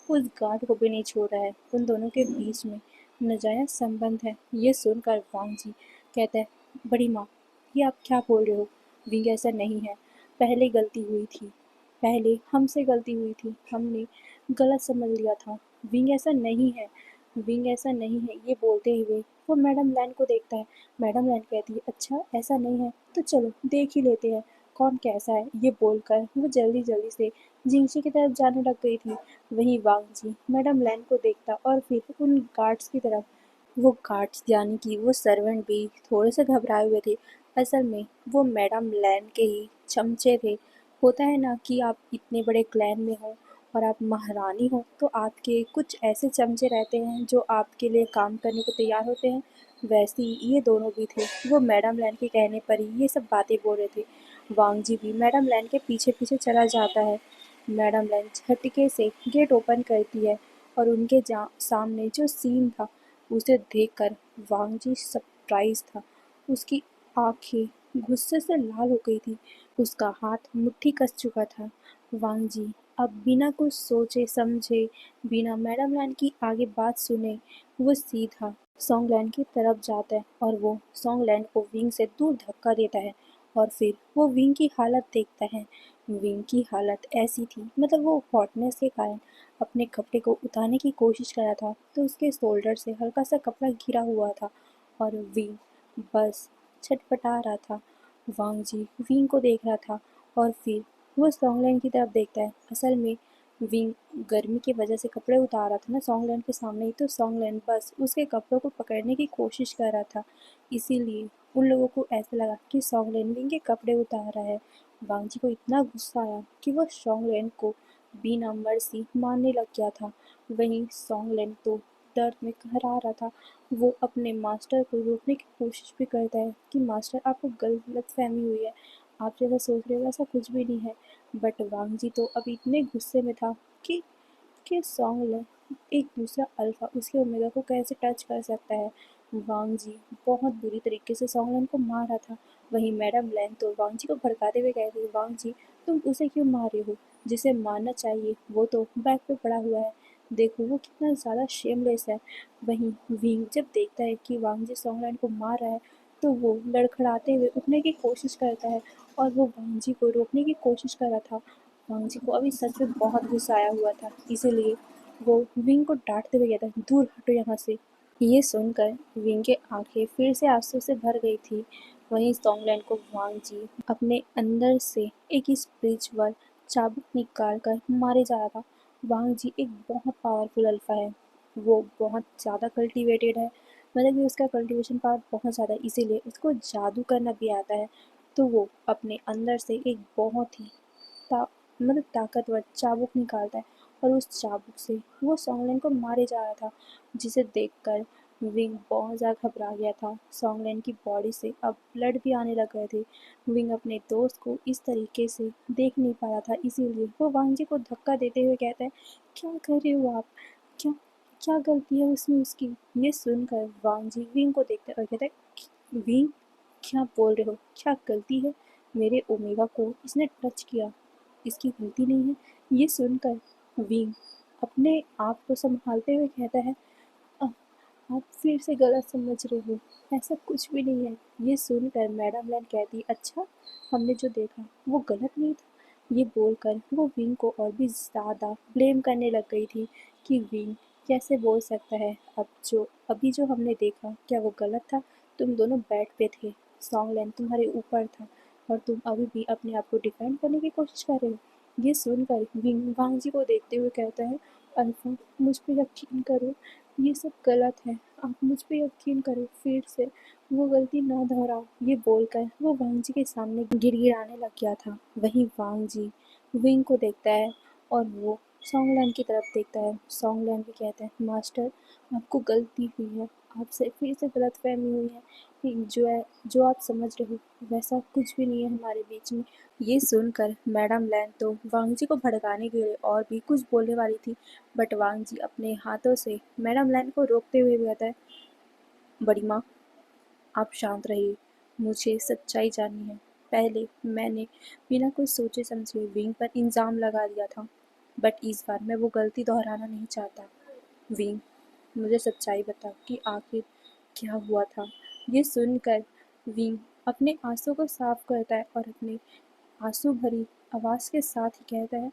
उस गार्ड को भी नहीं छोड़ रहा है। उन दोनों के बीच में नाजायज संबंध है। ये सुनकर वांग जी कहता है, बड़ी माँ, ये आप क्या बोल रहे हो? विंग ऐसा नहीं है, पहले गलती हुई थी, पहले हमसे गलती हुई थी, हमने गलत समझ लिया था। विंग ऐसा नहीं है, विंग ऐसा नहीं है। ये बोलते हुए वो मैडम लैन को देखता है। मैडम लैन कहती है, अच्छा ऐसा नहीं है तो चलो देख ही लेते हैं कौन कैसा है। ये बोलकर वो जल्दी जल्दी से जिंगशी की तरफ जाने लग गई थी। वहीं वांग जी मैडम लैन को देखता और फिर उन गार्ड्स की तरफ। वो गार्ड्स यानी कि वो सर्वेंट भी थोड़े से घबराए हुए थे। असल में वो मैडम लैन के ही चमचे थे। होता है ना कि आप इतने बड़े क्लैन में हो और आप महारानी हो तो आपके कुछ ऐसे चमचे रहते हैं जो आपके लिए काम करने को तैयार होते हैं। वैसे ही ये दोनों भी थे। वो मैडम लैन के कहने पर ही ये सब बातें बोल रहे थे। वांग जी भी मैडम लैन के पीछे पीछे चला जाता है। मैडम लैन झटके से गेट ओपन करती है और उनके सामने जो सीन था उसे देखकर वांग जी सरप्राइज था। उसकी आंखें गुस्से से लाल हो गई थी, उसका हाथ मुट्ठी कस चुका था। वांग जी अब बिना कुछ सोचे समझे, बिना मैडम लैन की आगे बात सुने, वो सीधा सॉन्गलैंड की तरफ जाता है और वो सॉन्गलैंड को विंग से दूर धक्का देता है। और फिर वो विंग की हालत देखता है। विंग की हालत ऐसी थी, मतलब वो हॉटनेस के कारण अपने कपड़े को उतारने की कोशिश कर रहा था तो उसके शोल्डर से हल्का सा कपड़ा गिरा हुआ था और विंग बस छटपटा रहा था। वांग जी विंग को देख रहा था और फिर वो सॉन्गलैंड की तरफ देखता है। असल में विंग गर्मी की वजह से कपड़े उतार रहा था ना सॉन्गलैंड के सामने ही, तो सॉन्गलैंड बस उसके कपड़ों को पकड़ने की कोशिश कर रहा था। इसीलिए उन लोगों को ऐसा लगा कि सॉन्गलैंड विंग के कपड़े उतार रहा है। वांग जी को इतना गुस्सा आया कि वो सॉन्गलैंड को बिना मर्जी मारने लग गया था। वहीं सॉन्गलैंड तो दर्द में कहरा रहा था। वो अपने मास्टर को रोकने की कोशिश भी करता है कि मास्टर आपको गलतफहमी हुई है, आप जैसा सोच रहे हो ऐसा कुछ भी नहीं है। बट वांग जी तो अभी इतने गुस्से में था कि सॉन्ग ले एक दूसरा अल्फा उसके ओमेगा को कैसे टच कर सकता है। वांग जी बहुत बुरी तरीके से सॉन्गलैन को मार रहा था। वहीं मैडम लैन तो वांग जी को भड़काते हुए कहती है, वांग जी तुम उसे क्यों मार रहे हो, जिसे मारना चाहिए वो तो बैक पे पड़ा हुआ है, देखो वो कितना ज़्यादा शेमलेस है। वहीं विंग जब देखता है कि वांग जी सॉन्गलैन को मार रहा है तो वो लड़खड़ाते हुए उठने की कोशिश करता है और वो वांग जी को रोकने की कोशिश कर रहा था। वांग जी को अभी सच में बहुत गुस्सा आया हुआ था, इसीलिए वो विंग को डांटते हुए कहता, दूर हटो यहाँ से। ये सुनकर विंग की आंखें फिर से आंसू से भर गई थी। वहीं सॉन्गलैंड को वांग जी अपने अंदर से एक स्पिरिचुअल चाबुक निकाल कर मारे जा रहा था। वांग जी एक बहुत पावरफुल अल्फा है, वो बहुत ज़्यादा कल्टिवेटेड है, मतलब कि उसका कल्टिवेशन पावर बहुत ज़्यादा है, इसीलिए उसको जादू करना भी आता है। तो वो अपने अंदर से एक बहुत ही ता मतलब ताकतवर चाबुक निकालता है और उस चाबुक से वो सॉन्गलैन को मारे जा रहा था, जिसे देखकर विंग बहुत ज़्यादा घबरा गया था। सॉन्गलैन की बॉडी से अब ब्लड भी आने लग गए थे। विंग अपने दोस्त को इस तरीके से देख नहीं पा रहा था, इसीलिए वो वांग जी को धक्का देते हुए कहता है, क्या कर रहे हो आप, क्या क्या गलती है उसमें उसकी। ये सुनकर वांग जी विंग को देखते और कहता है, विंग क्या बोल रहे हो, क्या गलती है, मेरे ओमेगा को इसने टच किया, इसकी गलती नहीं है। ये सुनकर विंग अपने आप को संभालते हुए कहता है, "अ, आप फिर से गलत समझ रहे हो, ऐसा कुछ भी नहीं है।" ये सुनकर मैडम लैन कहती, अच्छा हमने जो देखा वो गलत नहीं था। ये बोलकर वो विंग को और भी ज़्यादा ब्लेम करने लग गई थी कि विंग कैसे बोल सकता है, अब जो अभी जो हमने देखा क्या वो गलत था, तुम दोनों बेड पे थे, सॉन्गलैन तुम्हारे ऊपर था और तुम अभी भी अपने आप को डिफेंड करने की कोशिश कर रहे हो। ये सुनकर विंग वांग जी को देखते हुए कहता है, अल्फा मुझ पे यकीन करो, ये सब गलत है, आप मुझ पे यकीन करो, फिर से वो गलती ना दोहराओ। ये बोलकर वो वांग जी के सामने गिड़गिड़ाने लग गया था। वहीं वांग जी विंग को देखता है और वो सॉन्गलैन की तरफ देखता है। सॉन्गलैन भी कहता है, मास्टर आपको गलती हुई है, आपसे फिर से गलतफहमी हुई है, जो आप समझ रहे हो वैसा कुछ भी नहीं है हमारे बीच में। ये सुनकर मैडम लैन तो वांग जी को भड़काने के लिए और भी कुछ बोलने वाली थी, बट वांग जी अपने हाथों से मैडम लैन को रोकते हुए भी कहता है, बड़ी माँ आप शांत रहिए, मुझे सच्चाई जाननी है। पहले मैंने बिना कुछ सोचे समझे विंग पर इल्ज़ाम लगा दिया था, बट इस बार मैं वो गलती दोहराना नहीं चाहता। विंग मुझे सच्चाई बता कि आखिर क्या हुआ था। ये सुनकर विंग अपने आंसू को साफ करता है और अपने आंसू भरी आवाज़ के साथ ही कहता है,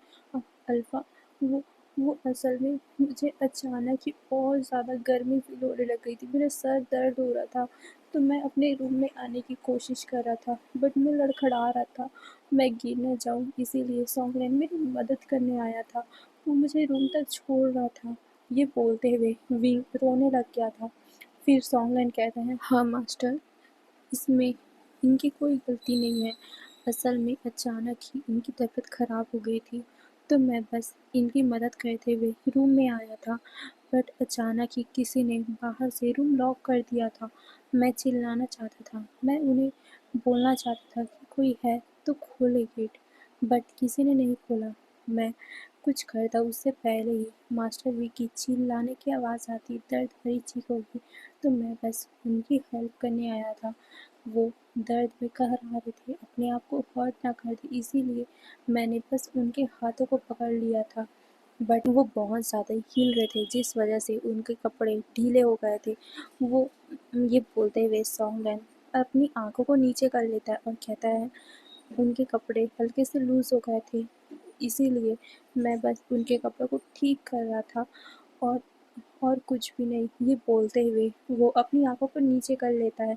अल्फा वो वो असल में मुझे अचानक ही बहुत ज़्यादा गर्मी फील होने लग गई थी, मेरा सर दर्द हो रहा था, तो मैं अपने रूम में आने की कोशिश कर रहा था, बट मैं लड़खड़ा रहा था, मैं गिर न जाऊँ इसीलिए सॉन्गलैन मेरी मदद करने आया था, वो मुझे रूम तक छोड़ रहा था। ये बोलते हुए विंग रोने लग गया था। फिर सॉन्गलैन कहता है, हाँ मास्टर, इसमें इनकी कोई गलती नहीं है, असल में अचानक ही इनकी तबीयत ख़राब हो गई थी, तो मैं बस इनकी मदद करते हुए रूम में आया था, बट अचानक ही किसी ने बाहर से रूम लॉक कर दिया था। मैं चिल्लाना चाहता था, मैं उन्हें बोलना चाहता था कि कोई है तो खोले गेट, बट किसी ने नहीं खोला। मैं कुछ करता उससे पहले ही मास्टर वी की चिल्लाने की आवाज़ आती, दर्द भरी चीखों की, तो मैं बस उनकी हेल्प करने आया था। वो दर्द में कहरा रहे थे, अपने आप को हर्ट ना कर दें, इसीलिए मैंने बस उनके हाथों को पकड़ लिया था, बट वो बहुत ज़्यादा हिल रहे थे जिस वजह से उनके कपड़े ढीले हो गए थे। वो ये बोलते हुए सॉन्गलैन अपनी आंखों को नीचे कर लेता है और कहता है, उनके कपड़े हल्के से लूज़ हो गए थे, इसीलिए मैं बस उनके कपड़ों को ठीक कर रहा था और और कुछ भी नहीं। ये बोलते हुए वो अपनी आँखों को नीचे कर लेता है।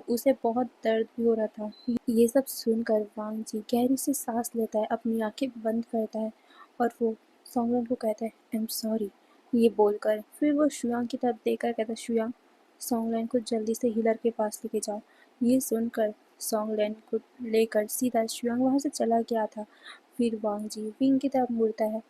उसे बहुत दर्द भी हो रहा था। ये सब सुनकर वांग जी गहरी सी सांस लेता है, अपनी आँखें बंद करता है और वो सॉन्गलन को कहता है आई एम सॉरी। ये बोलकर फिर वो शुयांग की तरफ देखकर कहता है शुयांग, सॉन्गलैन को जल्दी से हीलर के पास लेके जाओ। ये सुनकर सॉन्गलैन को लेकर सीधा शुयांग वहाँ से चला गया था। फिर वांग जी विंग की तरफ मुड़ता है।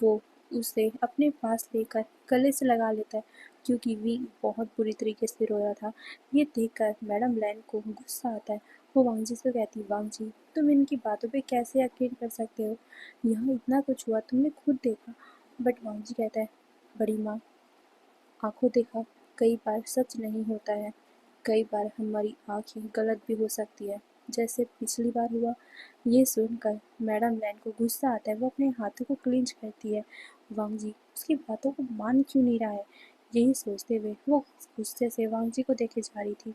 वो उसे अपने पास लेकर गले से लगा लेता है क्योंकि विंग बहुत बुरी तरीके से रो रहा था। ये देखकर मैडम लैन को गुस्सा आता है। वो वांग जी से कहती वांग जी, तुम इनकी बातों पे कैसे यकीन कर सकते हो? यहाँ इतना कुछ हुआ तुमने खुद देखा। बट वांग जी कहता है बड़ी माँ, आंखों देखा कई बार सच नहीं होता है। कई बार हमारी आँखें गलत भी हो सकती है, जैसे पिछली बार हुआ। ये सुनकर मैडम लैन को गुस्सा आता है। वो अपने हाथों को क्लिंच करती है। वांग जी उसकी बातों को मान क्यों नहीं रहा है? यही सोचते हुए वो गुस्से से वांग जी को देखे जा रही थी।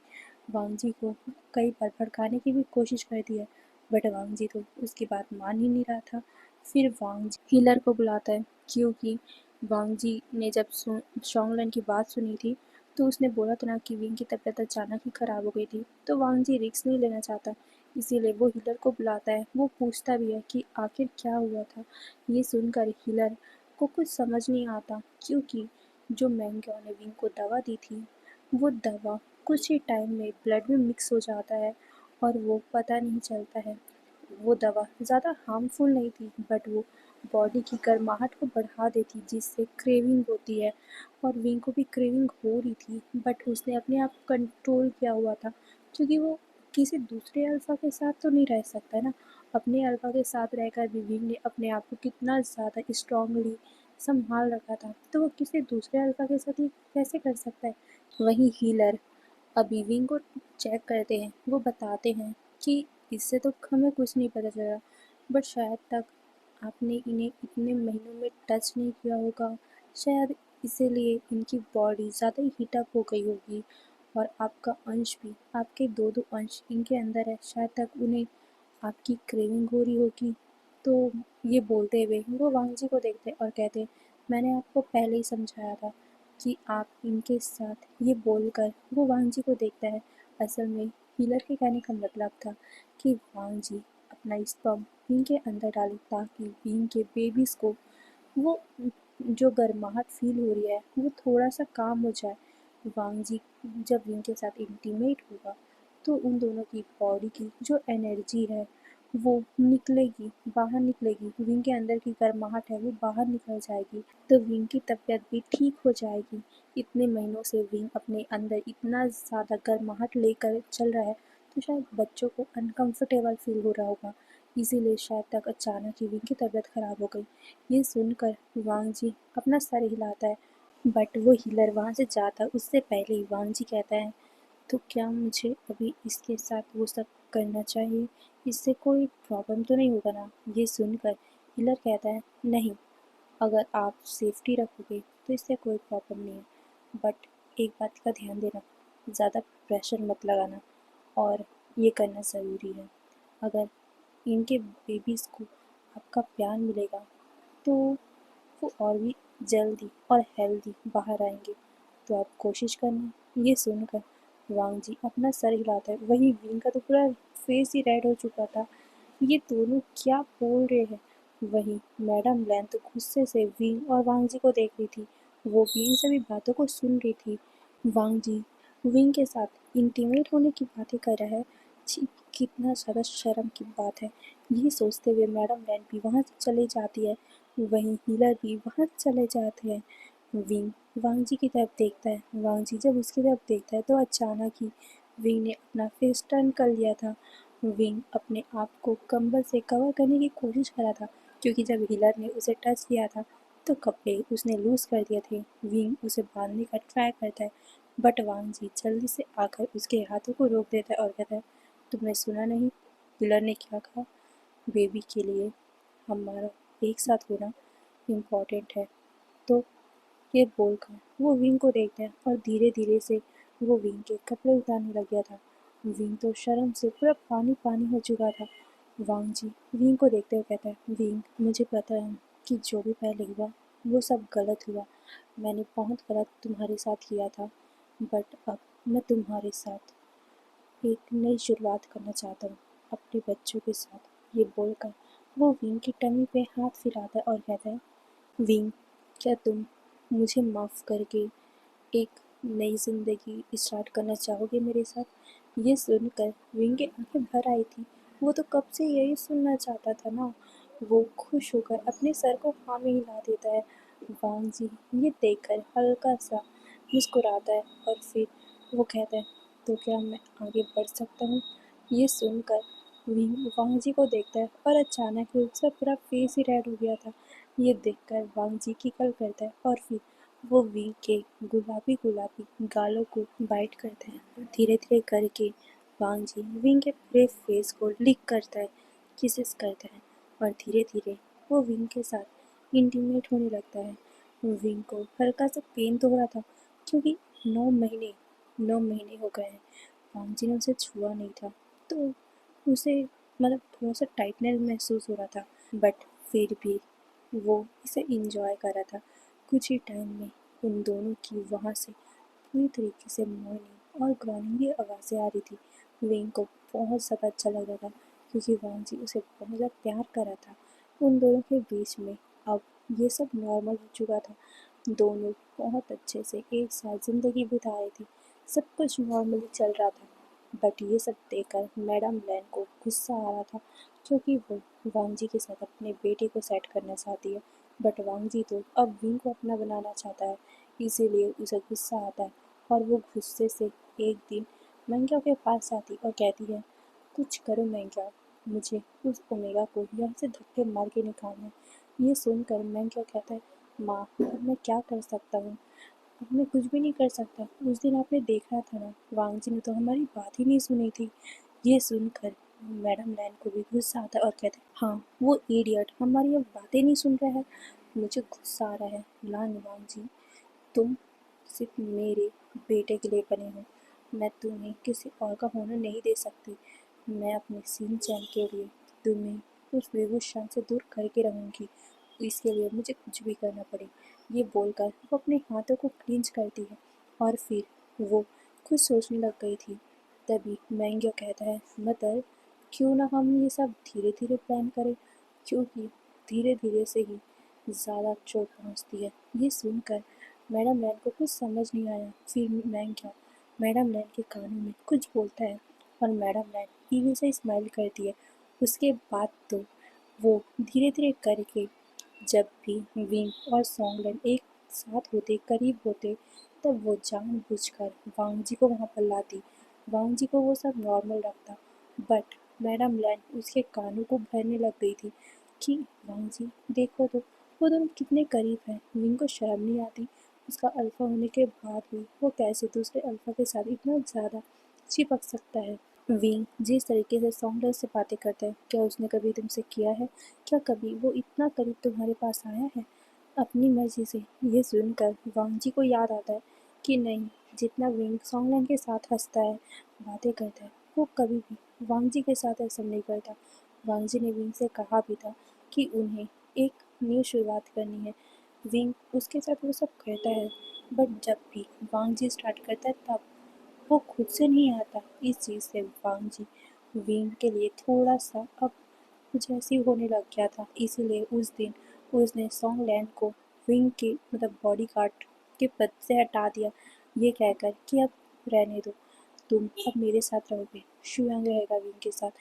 वांग जी को कई बार भड़काने की भी कोशिश करती है, बट वांग जी तो उसकी बात मान ही नहीं रहा था। फिर वांग जी हीलर को बुलाता है क्योंकि वांग जी ने जब शॉन्गलन की बात सुनी थी तो उसने बोला था ना कि विंग की तबीयत अचानक ही खराब हो गई थी, तो वांग जी रिस्क नहीं लेना चाहता, इसीलिए वो हीलर को बुलाता है। वो पूछता भी है कि आखिर क्या हुआ था। ये सुनकर हीलर को कुछ समझ नहीं आता क्योंकि जो मैंग्यो ने विंग को दवा दी थी वो दवा कुछ ही टाइम में ब्लड में मिक्स हो जाता है और वो पता नहीं चलता है। वो दवा ज़्यादा हार्मफुल नहीं थी, बट वो बॉडी की गर्माहट को बढ़ा देती जिससे क्रेविंग होती है। और विंग को भी क्रेविंग हो रही थी, बट उसने अपने आप को कंट्रोल किया हुआ था क्योंकि वो किसी दूसरे अल्फ़ा के साथ तो नहीं रह सकता है ना। अपने अल्फ़ा के साथ रहकर भी विंग ने अपने आप को कितना ज़्यादा स्ट्रांगली संभाल रखा था, तो वो किसी दूसरे अल्फ़ा के साथ ये कैसे कर सकता है? वहीं हीलर अभी विंग को चेक करते हैं। वो बताते हैं कि इससे तो हमें कुछ नहीं पता चला, बट शायद तक आपने इन्हें इतने महीनों में टच नहीं किया होगा, शायद इसीलिए इनकी बॉडी ज़्यादा ही हीटअप हो गई होगी और आपका अंश भी, आपके दो दो अंश इनके अंदर है, शायद तक उन्हें आपकी क्रेविंग हो रही होगी। तो ये बोलते हुए वो वांग जी को देखते और कहते मैंने आपको पहले ही समझाया था कि आप इनके साथ। ये बोलकर वो वांग जी को देखता है। असल में हीलर के कहने का मतलब था कि वांग जी अपना स्पर्म विंग के अंदर डाले ताकि विंग के बेबीज़ को वो जो गर्माहट फील हो रही है वो थोड़ा सा काम हो जाए। वांग जी जब विंग के साथ इंटीमेट होगा तो उन दोनों की बॉडी की जो एनर्जी है वो निकलेगी, बाहर निकलेगी। विंग के अंदर की गर्माहट है वो बाहर निकल जाएगी, तो विंग की तबीयत भी ठीक हो जाएगी। इतने महीनों से विंग अपने अंदर इतना ज़्यादा गर्माहट लेकर चल रहा है, तो शायद बच्चों को अनकंफर्टेबल फील हो रहा होगा, इसीलिए शायद तक अचानक ही विंग की तबीयत खराब हो गई। ये सुनकर वांग जी अपना सर हिलाता है, बट वो हीलर वहाँ से जाता उससे पहले ही वांग जी कहता है तो क्या मुझे अभी इसके साथ वो सब करना चाहिए? इससे कोई प्रॉब्लम तो नहीं होगा ना? ये सुनकर हीलर कहता है नहीं, अगर आप सेफ्टी रखोगे तो इससे कोई प्रॉब्लम नहीं है, बट एक बात का ध्यान देना, ज़्यादा प्रेशर मत लगाना और ये करना ज़रूरी है। अगर इनके बेबीज़ को आपका प्यार मिलेगा तो वो और भी जल्दी और हेल्दी बाहर आएंगे, तो आप कोशिश करना। ये सुनकर वांग जी अपना सर हिलाता है। वहीं विंग का तो पूरा फेस ही रेड हो चुका था। ये दोनों क्या बोल रहे हैं? वहीं मैडम लैन तो गुस्से से विंग और वांग जी को देख रही थी। वो भी इन सभी बातों को सुन रही थी। वांग जी विंग के साथ इंटीमेट होने की बातें कर रहा है। छी, कितना ज़्यादा शर्म की बात है। यही सोचते हुए मैडम लैन भी वहाँ से चली जाती है। वहीं हीलर भी वहाँ चले जाते हैं। विंग वांग जी की तरफ देखता है। वांग जी जब उसकी तरफ देखता है तो अचानक ही विंग ने अपना फेस टर्न कर लिया था। विंग अपने आप को कंबल से कवर करने की कोशिश कर रहा था क्योंकि जब हीलर ने उसे टच किया था तो कपड़े उसने लूज कर दिए थे। विंग उसे बांधने का ट्राई करता है, बट वांग जी जल्दी से आकर उसके हाथों को रोक देता है और कहता है तुमने सुना नहीं हीलर ने क्या कहा? बेबी के लिए हमारा एक साथ होना इम्पोर्टेंट है। तो ये बोलकर वो विंग को देखता है और धीरे धीरे से वो विंग के कपड़े उतारने लग गया था। विंग तो शर्म से पूरा पानी पानी हो चुका था। वांग जी विंग को देखते हुए कहता है, विंग मुझे पता है कि जो भी पहले हुआ वो सब गलत हुआ, मैंने बहुत गलत तुम्हारे साथ किया था, बट अब मैं तुम्हारे साथ एक नई शुरुआत करना चाहता हूँ अपने बच्चों के साथ। ये बोलकर वो विंग की टमी पे हाथ फिराता है और कहता है, विंग क्या तुम मुझे माफ़ करके एक नई ज़िंदगी स्टार्ट करना चाहोगे मेरे साथ? ये सुनकर विंग की आंखें भर आई थी। वो तो कब से यही सुनना चाहता था ना। वो खुश होकर अपने सर को हाँ में हिला देता है। वांग जी ये देखकर हल्का सा मुस्कुराता है और फिर वो कहता है, तो क्या मैं आगे बढ़ सकता हूँ? ये सुनकर विंग वांग जी को देखता है और अचानक ही उसका पूरा फेस ही रेड हो गया था। ये देखकर वांग जी किकल करता है और फिर वो विंग के गुलाबी गुलाबी गालों को बाइट करते हैं। धीरे धीरे करके वांग जी विंग के पूरे फेस को लिक करता है, किसेस करता है और धीरे धीरे वो विंग के साथ इंटीमेट होने लगता है। विंग को हल्का सा पेन तो हो रहा था क्योंकि 9 महीने हो गए हैं वांग जी ने उसे छुआ नहीं था, तो उसे मतलब थोड़ा सा टाइटनेस महसूस हो रहा था, बट फिर भी वो इसे इंजॉय कर रहा था। कुछ ही टाइम में उन दोनों की वहाँ से पूरी तरीके से मॉर्निंग और ग्रॉनिंग की आवाज़ें आ रही थी। विंग को बहुत ज़्यादा अच्छा लग रहा था क्योंकि वांग जी उसे बहुत ज़्यादा प्यार कर रहा था। उन दोनों के बीच में अब ये सब नॉर्मल हो चुका था। दोनों बहुत अच्छे से एक साथ ज़िंदगी बिता रही थी। सब कुछ नॉर्मली चल रहा था, बट ये सब देखकर मैडम लैन को गुस्सा आ रहा था क्योंकि वो वांग जी के साथ अपने बेटे को सेट करना चाहती है, बट वांग जी तो अब विंग को अपना बनाना चाहता है, इसीलिए उसे गुस्सा आता है और वो गुस्से से एक दिन मैंग्या के पास आती और कहती है, कुछ करो मैंग्या, मुझे उस ओमेगा को यहाँ से धक्के मार के निकालना है। ये सुनकर मैंग्या कहता है, माँ अब मैं क्या कर सकता हूँ, अब मैं कुछ भी नहीं कर सकता, उस दिन आपने देखा था ना वांग जी ने तो हमारी बात ही नहीं सुनी थी। ये सुनकर मैडम लैन को भी गुस्सा आता है और कहते हैं, हाँ वो इडियट हमारी अब बातें नहीं सुन रहा है, मुझे गुस्सा आ रहा है। लान वांग जी तुम सिर्फ मेरे बेटे के लिए बने हो, मैं तुम्हें किसी और का होना नहीं दे सकती, मैं अपने सीन चैन के लिए तुम्हें उस विभूषण से दूर करके रहूँगी, इसके लिए मुझे कुछ भी करना पड़े। ये बोलकर वो अपने हाथों को क्लींच करती है और फिर वो कुछ सोचने लग गई थी। तभी मैंग्यो कहता है, मदर क्यों ना हम ये सब धीरे धीरे प्लान करें, क्योंकि धीरे धीरे से ही ज़्यादा चोट पहुँचती है। ये सुनकर मैडम लैन को कुछ समझ नहीं आया। फिर मैंग्यो मैडम लैन के कानों में कुछ बोलता है और मैडम लैन ईविल से स्माइल करती है। उसके बाद तो वो धीरे धीरे करके जब भी विंग और सॉन्गलैंड एक साथ होते करीब होते तब वो जानबूझकर वांग जी को वहाँ पर लाती। वांग जी को वो सब नॉर्मल लगता, बट मैडम लैन उसके कानों को भरने लग गई थी कि वांग जी देखो तो वो दोनों कितने करीब हैं, विंग को शर्म नहीं आती, उसका अल्फा होने के बाद भी वो कैसे दूसरे अल्फा के साथ इतना ज़्यादा चिपक सकता है। विंग जिस तरीके से सॉन्गलैंड से बातें करता है, क्या उसने कभी तुमसे किया है? क्या कभी वो इतना करीब तुम्हारे पास आया है अपनी मर्जी से? ये सुनकर वांग जी को याद आता है कि नहीं, जितना विंग सॉन्गलैंड के साथ हंसता है, बातें करता है, वो कभी भी वांग जी के साथ ऐसा नहीं करता। वांग जी ने विंग से कहा भी था कि उन्हें एक न्यू शुरुआत करनी है। विंग उसके साथ वो सब करता है, बट जब भी वांग जी स्टार्ट करता है तब वो खुद से नहीं आता। इस चीज़ से वांग जी विंग के लिए थोड़ा सा अब कुछ ऐसे ही होने लग गया था, इसीलिए उस दिन उसने सॉन्गलैंड को विंग के मतलब बॉडी गार्ड के पद से हटा दिया, ये कहकर कि अब रहने दो, तुम अब मेरे साथ रहोगे, शुयांग रहेगा विंग के साथ।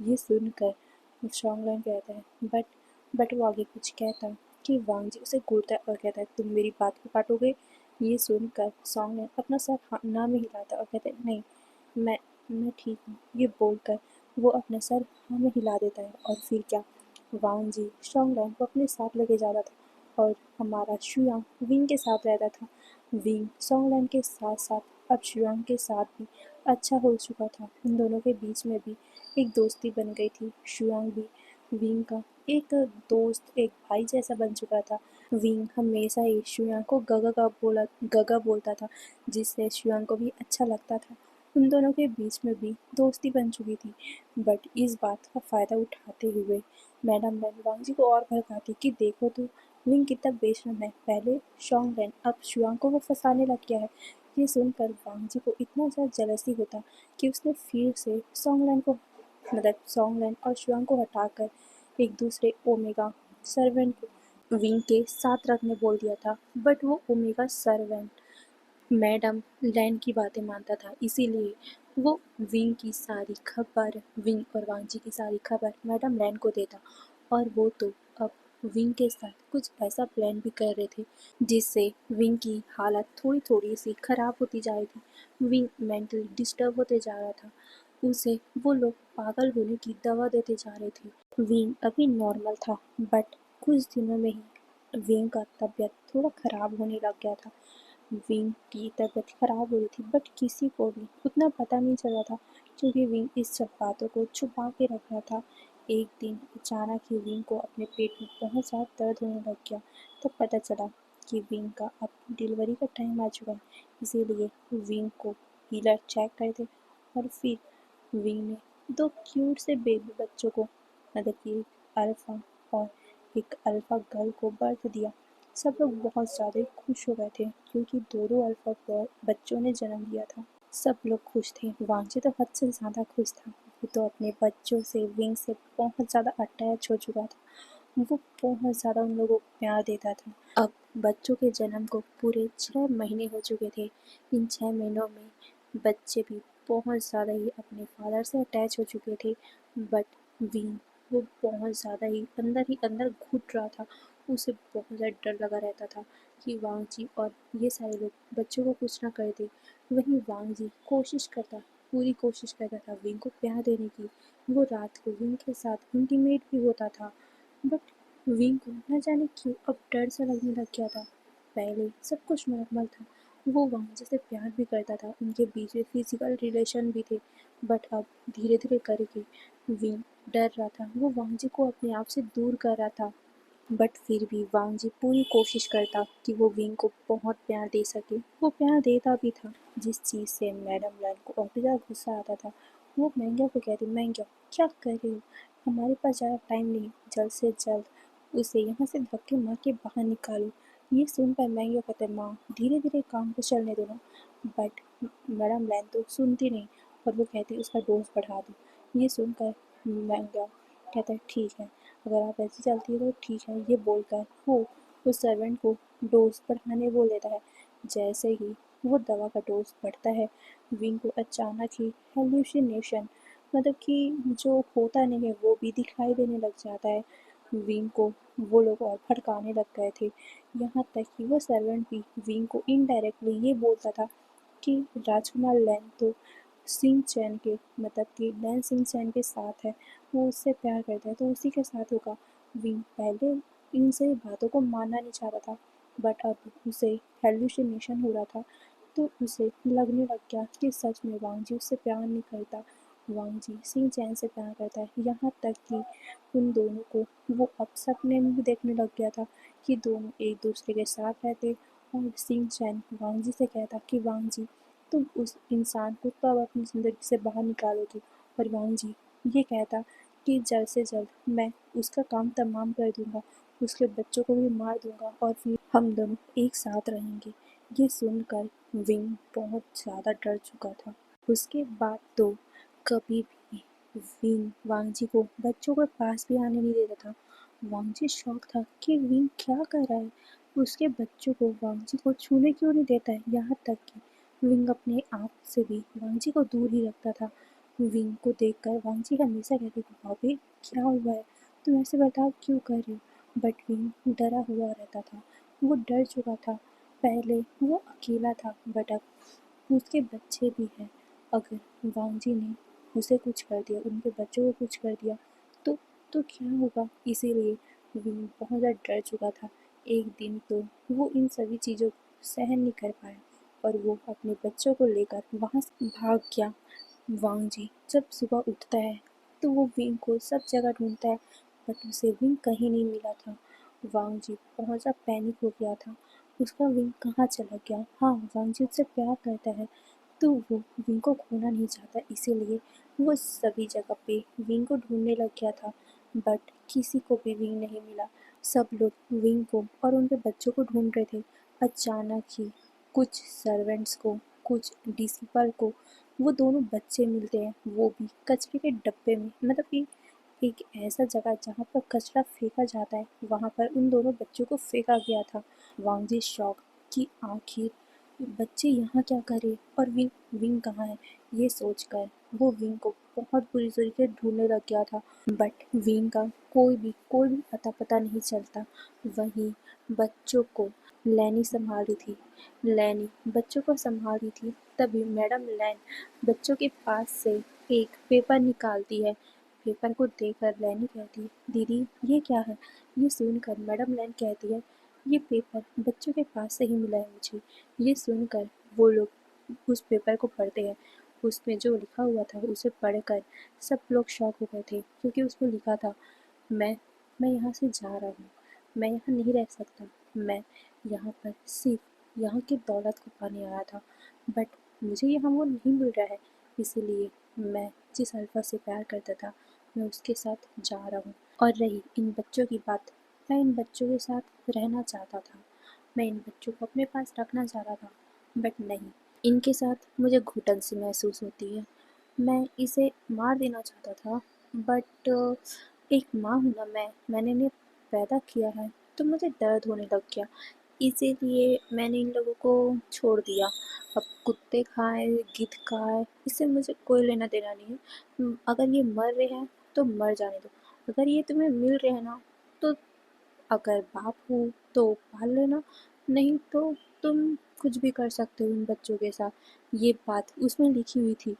ये सुनकर सॉन्गलैंड कहता है, बट वो आगे कुछ कहता कि वांग जी उसे घूरता है और कहता है, तुम मेरी बात को काटोगे? ये सुनकर सॉन्गलैंड अपना सर ना में हिलाता है और कहता है, नहीं, मैं मैं ठीक हूँ। ये बोलकर वो अपना सर हाँ में हिला देता है और फिर क्या, वांग जी शोंगलैंग को अपने साथ लेके जाता था और हमारा शुयांग विंग के साथ रहता था। विंग सॉन्गलैंड के साथ साथ अब शुयांग के साथ भी अच्छा हो चुका था। उन दोनों के बीच में भी एक दोस्ती बन गई थी। शुयांग भी विंग का एक दोस्त, एक भाई जैसा बन चुका था। विंग हमेशा ही शुयांग को गगा बोलता था, जिससे शुयांग को भी अच्छा लगता था। उन दोनों के बीच में भी दोस्ती बन चुकी थी, बट इस बात का फ़ायदा उठाते हुए मैडम बेन वांग जी को और भड़काती कि देखो तो विंग कितना बेशरम है, पहले शोंग लेन अब शुआंग को वो फंसाने लग गया है। ये सुनकर वांग जी को इतना ज़्यादा जेलसी होता कि उसने फिर से सॉन्गलैंड और शुआंग को हटाकर एक दूसरे ओमेगा सर्वेंट को विंग के साथ रखने बोल दिया था, बट वो ओमेगा सर्वेंट मैडम लैन की बातें मानता था, इसीलिए वो विंग और वांगजी की सारी खबर मैडम लैन को देता। और वो तो अब विंग के साथ कुछ ऐसा प्लान भी कर रहे थे जिससे विंग की हालत थोड़ी थोड़ी सी खराब होती जा रही थी। विंग मेंटली डिस्टर्ब होते जा रहा था, उसे वो लोग पागल होने की दवा देते जा रहे थे। विंग अभी नॉर्मल था, बट कुछ दिनों में ही विंग का तबीयत थोड़ा खराब होने लग गया था। विंग की तबीयत खराब हो रही थी, बट किसी को भी उतना पता नहीं चला था क्योंकि विंग इस सब बातों को छुपा के रख रहा था। एक दिन अचानक ही विंग को अपने पेट में बहुत ज़्यादा दर्द होने लग गया। तब पता चला कि विंग का अब डिलीवरी का टाइम आ चुका है, इसीलिए विंग को हीलर चेक कर थे और फिर विंग ने दो क्यूट से बेबी बच्चों को, मतलब कि अल्फा और एक अल्फा गर्ल को बर्थ दिया। सब लोग बहुत ज़्यादा ही खुश हो गए थे क्योंकि दो अल्फा बच्चों ने जन्म लिया था। सब लोग खुश थे, वांजी तो हद से ज़्यादा खुश था। वो तो अपने बच्चों से विंग से बहुत ज़्यादा अटैच हो चुका था। वो बहुत ज़्यादा उन लोगों को प्यार देता था। अब बच्चों के जन्म को पूरे 6 महीने हो चुके थे। इन 6 महीनों में बच्चे भी बहुत ज़्यादा ही अपने फादर से अटैच हो चुके थे, बट विंग वो बहुत ज़्यादा ही अंदर घुट रहा था। उसे बहुत ज़्यादा डर लगा रहता था कि वांग जी और ये सारे लोग बच्चों को कुछ ना कर दे। वहीं वांग जी पूरी कोशिश करता था विंग को प्यार देने की। वो रात को विंग के साथ इंटीमेट भी होता था, बट विंग को न जाने क्यों अब डर सा लगने लग गया था। पहले सब कुछ नॉर्मल था, वो वांग से प्यार भी करता था, उनके बीच में फिजिकल रिलेशन भी थे, बट अब धीरे धीरे करके विंग डर रहा था। वो वांग को अपने आप से दूर कर रहा था, बट फिर भी वांग जी पूरी कोशिश करता कि वो विंग को बहुत प्यार दे सके। वो प्यार देता भी था, जिस चीज़ से मैडम लैन को और भी ज़्यादा गुस्सा आता था। वो मैंग्या को कहती, मैंग्या क्या कर रही हो, हमारे पास ज़्यादा टाइम नहीं, जल्द से जल्द उसे यहाँ से धक्के मार के बाहर निकालो। ये सुनकर मैंग्या कहते, माँ धीरे धीरे काम को चलने दो ना। बट मैडम लैन तो सुनती नहीं और वो कहती उसका डोज बढ़ा दो। ये सुनकर मैंग्या कहता है ठीक है, अगर आप ऐसी चलती हो तो ठीक है। ये बोलकर वो उस सर्वेंट को डोज बढ़ाने बोल देता है। जैसे ही वो दवा का डोज बढ़ता है, विंग को अचानक ही हेल्यूसिनेशन, मतलब कि जो होता नहीं है वो भी दिखाई देने लग जाता है। विंग को वो लोग और भड़काने लग गए थे, यहाँ तक कि वो सर्वेंट भी विंग को इनडायरेक्टली ये बोलता था कि राजकुमार लैन तो सिंह चैन के, मतलब कि लैन सिंह चैन के साथ है, वो उससे प्यार करता है तो उसी के साथ होगा। विंग पहले इन सभी बातों को मानना नहीं चाह रहा था, बट अब उसे हेल्यूसिनेशन हो रहा था तो उसे लगने लग गया कि सच में वांगजी उससे प्यार नहीं करता, वांगजी सिंह चैन से प्यार करता है। यहाँ तक कि उन दोनों को वो अब सपने में भी देखने लग गया था कि दोनों एक दूसरे के साथ रहते। और सिंह चैन वांगजी से कहता कि वांगजी तुम उस इंसान को कब अपनी ज़िंदगी से बाहर निकालोगी, और वांगजी ये कहता कि जल्द से जल्द मैं उसका काम तमाम कर दूंगा, उसके बच्चों को भी मार दूंगा और फिर हम दोनों एक साथ रहेंगे। ये सुनकर विंग बहुत ज़्यादा डर चुका था। उसके बाद तो कभी भी विंग वांगजी को बच्चों के पास भी आने नहीं देता था। वांगजी शौक था कि विंग क्या कर रहा है, उसके बच्चों को वांगजी को छूने क्यों नहीं देता है। यहाँ तक कि विंग अपने आप से भी वांगजी को दूर ही रखता था। विंग को देखकर वांगजी हमेशा कहती थी, भाभी क्या हुआ है, तुम ऐसे बर्ताव क्यों कर रही हो। बट विंग डरा हुआ रहता था, वो डर चुका था। पहले वो अकेला था, बट अब उसके बच्चे भी हैं। अगर वांगजी ने उसे कुछ कर दिया, उनके बच्चों को कुछ कर दिया तो क्या होगा। इसीलिए विंग बहुत ज़्यादा डर चुका था। एक दिन तो वो इन सभी चीज़ों को सहन नहीं कर पाया और वो अपने बच्चों को लेकर वहाँ से भाग गया। वांगजी जब सुबह उठता है तो वो विंग को सब जगह ढूंढता है, बट उसे विंग कहीं नहीं मिला था। वांगजी बहुत ज़्यादा पैनिक हो गया था, उसका विंग कहाँ चला गया। हाँ, वांगजी उससे प्यार करता है तो वो विंग को खोना नहीं चाहता, इसीलिए वो सभी जगह पे विंग को ढूंढने लग गया था। बट किसी को भी विंग नहीं मिला। सब लोग विंग को और उनके बच्चों को ढूंढ रहे थे। अचानक ही कुछ सर्वेंट्स को, कुछ डिसिपल को वो दोनों बच्चे मिलते हैं, वो भी कचरे के डब्बे में। मतलब कि एक ऐसा जगह जहाँ पर कचरा फेंका जाता है, वहाँ पर उन दोनों बच्चों को फेंका गया था। वांगजी शॉक कि आखिर बच्चे यहाँ क्या करे और विंग विंग कहाँ है। ये सोचकर वो विंग को बहुत बुरी तरीके से ढूंढने लग गया था। बट विंग का कोई भी अता पता नहीं चलता। वहीं बच्चों को लैनी संभाल रही थी। लैनी बच्चों को संभाल रही थी, तभी मैडम लैन बच्चों के पास से एक पेपर निकालती है। पेपर को देखकर लैनी कहती है, दीदी ये क्या है। ये सुनकर मैडम लैन कहती है, ये पेपर बच्चों के पास से ही मिला है मुझे। ये सुनकर वो लोग उस पेपर को पढ़ते हैं। उसमें जो लिखा हुआ था उसे पढ़कर सब लोग शॉक हो गए थे, क्योंकि उसमें लिखा था, मैं मैं यहाँ से जा रहा हूँ, मैं यहाँ नहीं रह सकता, मैं यहाँ पर सिर्फ यहाँ की दौलत को पाने आया था, बट मुझे यहाँ वो नहीं मिल रहा है, इसीलिए मैं जिस अल्फा से प्यार करता था मैं उसके साथ जा रहा हूँ। और रही इन बच्चों की बात, मैं इन बच्चों के साथ रहना चाहता था, मैं इन बच्चों को अपने पास रखना चाहता था, बट नहीं, इनके साथ मुझे घुटन सी महसूस होती है। मैं इसे मार देना चाहता था, बट एक माँ हूँ ना मैंने इन्हें पैदा किया है, तो मुझे दर्द होने लग गया, इसीलिए मैंने इन लोगों को छोड़ दिया। अब कुत्ते खाएं गिद्ध खाएं, इससे मुझे कोई लेना देना नहीं है। अगर ये मर रहे हैं तो मर जाने दो, अगर ये तुम्हें मिल रहे हैं ना, तो अगर बाप हो तो पाल लेना, नहीं तो तुम कुछ भी कर सकते हो इन बच्चों के साथ। ये बात उसमें लिखी हुई थी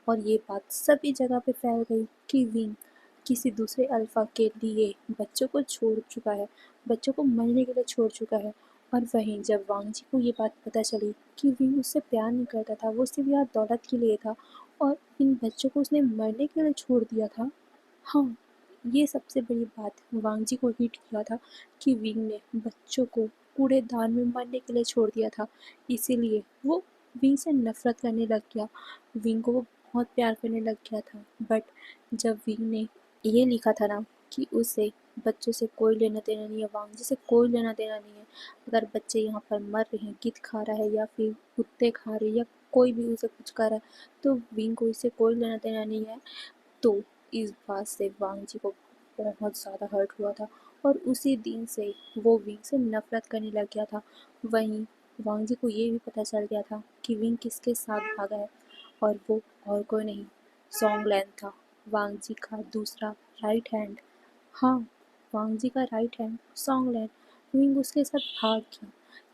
और ये बात सभी जगह पे फैल गई कि विंग किसी दूसरे अल्फा के लिए बच्चों को छोड़ चुका है, बच्चों को मरने के लिए छोड़ चुका है। और वहीं जब वांगजी को ये बात पता चली कि विंग उससे प्यार नहीं करता था, वो सिर्फ यहाँ दौलत के लिए था और इन बच्चों को उसने मरने के लिए छोड़ दिया था। हाँ, ये सबसे बड़ी बात वांगजी को हिट किया था कि विंग ने बच्चों को कूड़ेदान में मरने के लिए छोड़ दिया था, इसीलिए वो विंग से नफरत करने लग गया। विंग को वो बहुत प्यार करने लग गया था। बट जब विंग ने ये लिखा था ना कि उसे बच्चों से कोई लेना देना नहीं है, वांगजी से कोई लेना देना नहीं है, अगर बच्चे यहाँ पर मर रहे हैं, गिद्ध खा रहा है या फिर कुत्ते खा रहे हैं या कोई भी उसे कुछ कर रहा है, तो विंग को इससे कोई लेना देना नहीं है। तो इस बात से वांगजी को बहुत ज़्यादा हर्ट हुआ था और उसी दिन से वो विंग से नफरत करने लग गया था। वहीं वांगजी को ये भी पता चल गया था कि विंग किसके साथ भागा है, और वो और कोई नहीं, सॉन्गलैन था, वांगजी का दूसरा राइट हैंड। हाँ, वांगजी का राइट हैंड सॉन्गलैन। विंग उसके साथ भाग गया।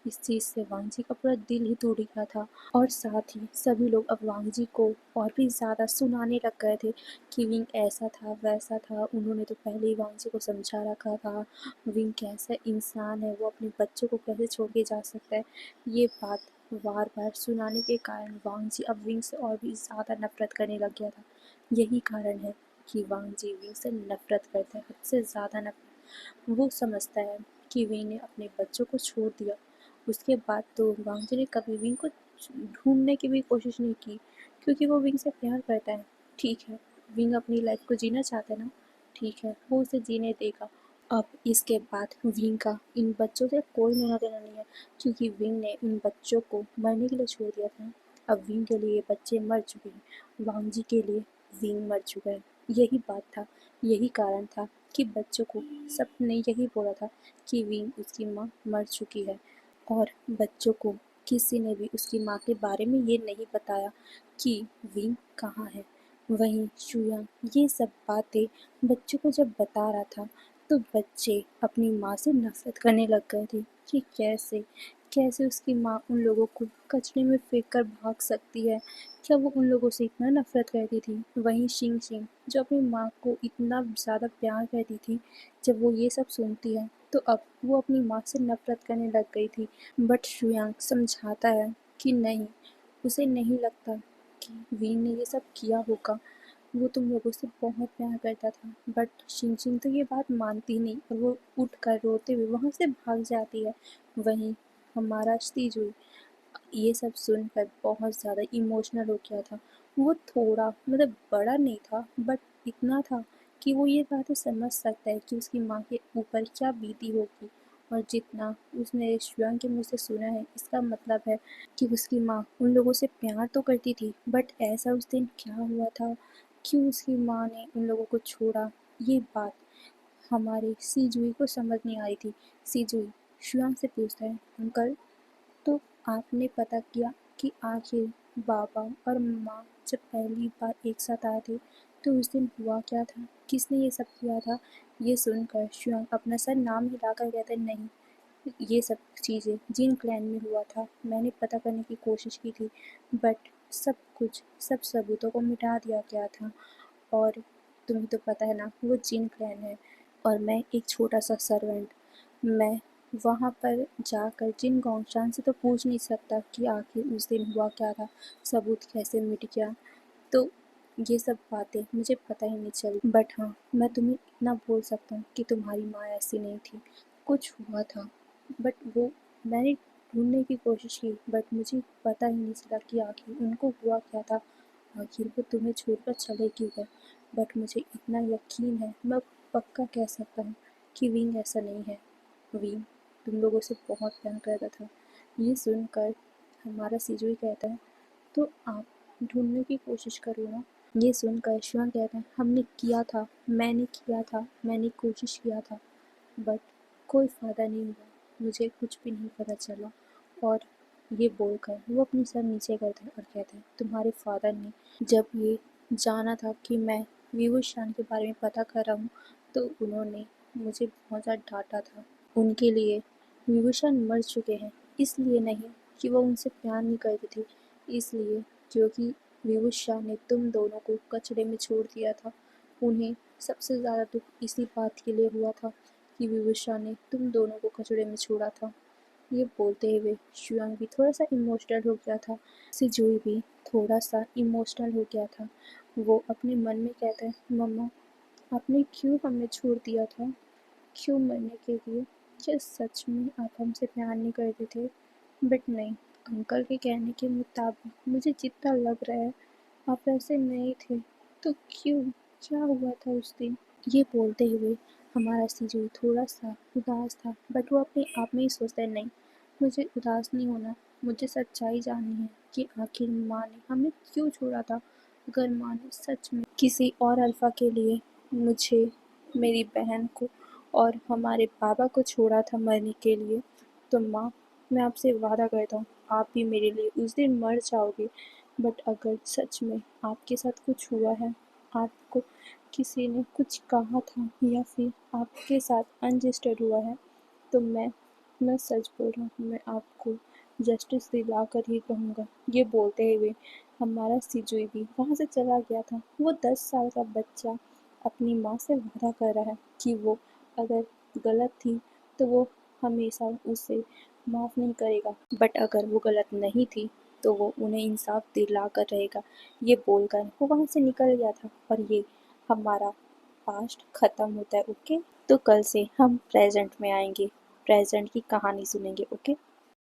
इस चीज़ से वांगजी का पूरा दिल ही टूट गया था और साथ ही सभी लोग अब वांगजी को और भी ज़्यादा सुनाने लग गए थे कि विंग ऐसा था वैसा था, उन्होंने तो पहले ही वांगजी को समझा रखा था, विंग कैसा इंसान है, वो अपने बच्चों को कैसे छोड़ के जा सकता है। ये बात बार बार सुनाने के कारण वांगजी अब विंग से और भी ज़्यादा नफरत करने लग गया था। यही कारण है कि वांगजी विंग से नफरत करता है, हद से ज़्यादा नफरत। वो समझता है कि विंग ने अपने बच्चों को छोड़ दिया, उसके बाद तो वांगजी ने कभी विंग को ढूंढने की भी कोशिश नहीं की, क्योंकि वो विंग से प्यार करता है। ठीक है, विंग अपनी लाइफ को जीना चाहता है ना, ठीक है, वो उसे जीने देगा। अब इसके बाद विंग का इन बच्चों से कोई लेना देना नहीं है, क्योंकि विंग ने इन बच्चों को मरने के लिए छोड़ दिया था। अब विंग के लिए बच्चे मर चुके हैं, वांगजी के लिए विंग मर चुका है। यही बात था, यही कारण था कि बच्चों को सबने यही बोला था कि विंग उसकी माँ मर चुकी है, और बच्चों को किसी ने भी उसकी माँ के बारे में ये नहीं बताया कि विंग कहाँ है। वहीं शुयांग ये सब बातें बच्चों को जब बता रहा था, तो बच्चे अपनी माँ से नफरत करने लग गए थे कि कैसे कैसे उसकी माँ उन लोगों को कचरे में फेंक कर भाग सकती है। क्या वो उन लोगों से इतना नफरत करती थी। वहीं शिंग शिंग जो अपनी माँ को इतना ज़्यादा प्यार करती थी, जब वो ये सब सुनती है तो अब वो अपनी माँ से नफरत करने लग गई थी। बट शुयांग समझाता है कि नहीं, उसे नहीं लगता कि वीन ने ये सब किया होगा, वो तुम लोगों से बहुत प्यार करता था। बट शिनचिन तो ये बात मानती नहीं और वो उठ कर रोते हुए वहाँ से भाग जाती है। वहीं हमारा तीजुई ये सब सुनकर बहुत ज़्यादा इमोशनल हो गया था। वो थोड़ा मतलब बड़ा नहीं था बट इतना था कि वो ये बातें समझ सकता है कि उसकी माँ के ऊपर क्या बीती होगी। और जितना उसने शिवांग के मुँह से सुना है इसका मतलब है कि उसकी माँ उन लोगों से प्यार तो करती थी बट ऐसा उस दिन क्या हुआ था, क्यों उसकी माँ ने उन लोगों को छोड़ा, ये बात हमारे सीजुई को समझ नहीं आ रही थी। सीजुई शिवांग से पूछता है, अंकल तो आपने पता किया कि आखिर बाबा और माँ जब पहली बार एक साथ आए थे तो उस दिन हुआ क्या था, किसने ये सब किया था। ये सुनकर शिवांग अपना सर नाम हिलाकर कहता है, नहीं ये सब चीज़ें जिन क्लैन में हुआ था मैंने पता करने की कोशिश की थी बट सब कुछ सब सबूतों को मिटा दिया गया था। और तुम्हें तो पता है ना वो जिन क्लैन है और मैं एक छोटा सा सर्वेंट। मैं वहाँ पर जाकर जिन गोंगशान से तो पूछ नहीं सकता कि आखिर उस दिन हुआ क्या था, सबूत कैसे मिट गया। तो ये सब बातें मुझे पता ही नहीं चली बट हाँ मैं तुम्हें इतना बोल सकता हूँ कि तुम्हारी माँ ऐसी नहीं थी, कुछ हुआ था बट वो मैंने ढूंढने की कोशिश की बट मुझे पता ही नहीं चला कि आखिर उनको हुआ क्या था, आखिर वो तुम्हें छोड़कर चले क्यों गए। बट मुझे इतना यकीन है, मैं पक्का कह सकता हूँ कि विंग ऐसा नहीं है। विंग तुम लोगों से बहुत प्यार करता था। ये सुनकर हमारा सीजोई कहता है, तो आप ढूंढने की कोशिश करो ना। ये सुनकर शिवम कहते हैं, हमने किया था, मैंने किया था, मैंने कोशिश किया था बट कोई फ़ायदा नहीं हुआ, मुझे कुछ भी नहीं पता चला। और ये बोलकर वो अपनी सर नीचे करता है और कहता है, तुम्हारे फादर ने जब ये जाना था कि मैं विभूषण के बारे में पता कर रहा हूँ तो उन्होंने मुझे बहुत ज़्यादा डांटा था। उनके लिए विभूषण मर चुके हैं, इसलिए नहीं कि वो उनसे प्यार नहीं करती थी, इसलिए क्योंकि विभूषण ने तुम दोनों को कचड़े में छोड़ दिया था। उन्हें सबसे ज़्यादा दुख इसी बात के लिए हुआ था कि विवशा ने तुम दोनों को कचड़े में छोड़ा था। ये बोलते हुए शियांग भी थोड़ा सा इमोशनल हो गया था। सिजुई भी थोड़ा सा इमोशनल हो गया था। वो अपने मन में कहता है, मम्मा आपने क्यों हमें छोड़ दिया था, क्यों मरने के लिए, क्या सच में आप हमसे प्यार नहीं करते थे। बट नहीं, अंकल के कहने के मुताबिक मुझे जितना लग रहा है आप ऐसे नहीं थे, तो क्यों, क्या हुआ था उस दिन। ये बोलते हुए हमारा सीजू थोड़ा सा उदास था बट वो अपने आप में ही सोचता है, नहीं मुझे उदास नहीं होना, मुझे सच्चाई जाननी है कि आखिर माँ ने हमें क्यों छोड़ा था। अगर माँ ने सच में किसी और अल्फा के लिए मुझे, मेरी बहन को और हमारे पापा को छोड़ा था मरने के लिए, तो माँ मैं आपसे वादा करता हूँ आप भी मेरे लिए उस दिन मर जाओगे। बट अगर सच में आपके साथ कुछ हुआ है, आपको किसी ने कुछ कहा था या फिर आपके साथ अनजस्टिस हुआ है, तो मैं सच बोल रहा हूँ, मैं आपको जस्टिस दिला कर ही रहूँगा। ये बोलते हुए हमारा सिजुई भी वहाँ से चला गया था। वो 10 साल का बच्चा अपनी माँ से वादा कर रहा है कि वो अगर गलत थी तो वो हमेशा उसे माफ़ नहीं करेगा बट अगर वो गलत नहीं थी तो वो उन्हें इंसाफ दिला कर रहेगा। ये बोलकर वो वहाँ से निकल गया था और ये हमारा पास्ट ख़त्म होता है। ओके, तो कल से हम प्रेजेंट में आएंगे, प्रेजेंट की कहानी सुनेंगे। ओके।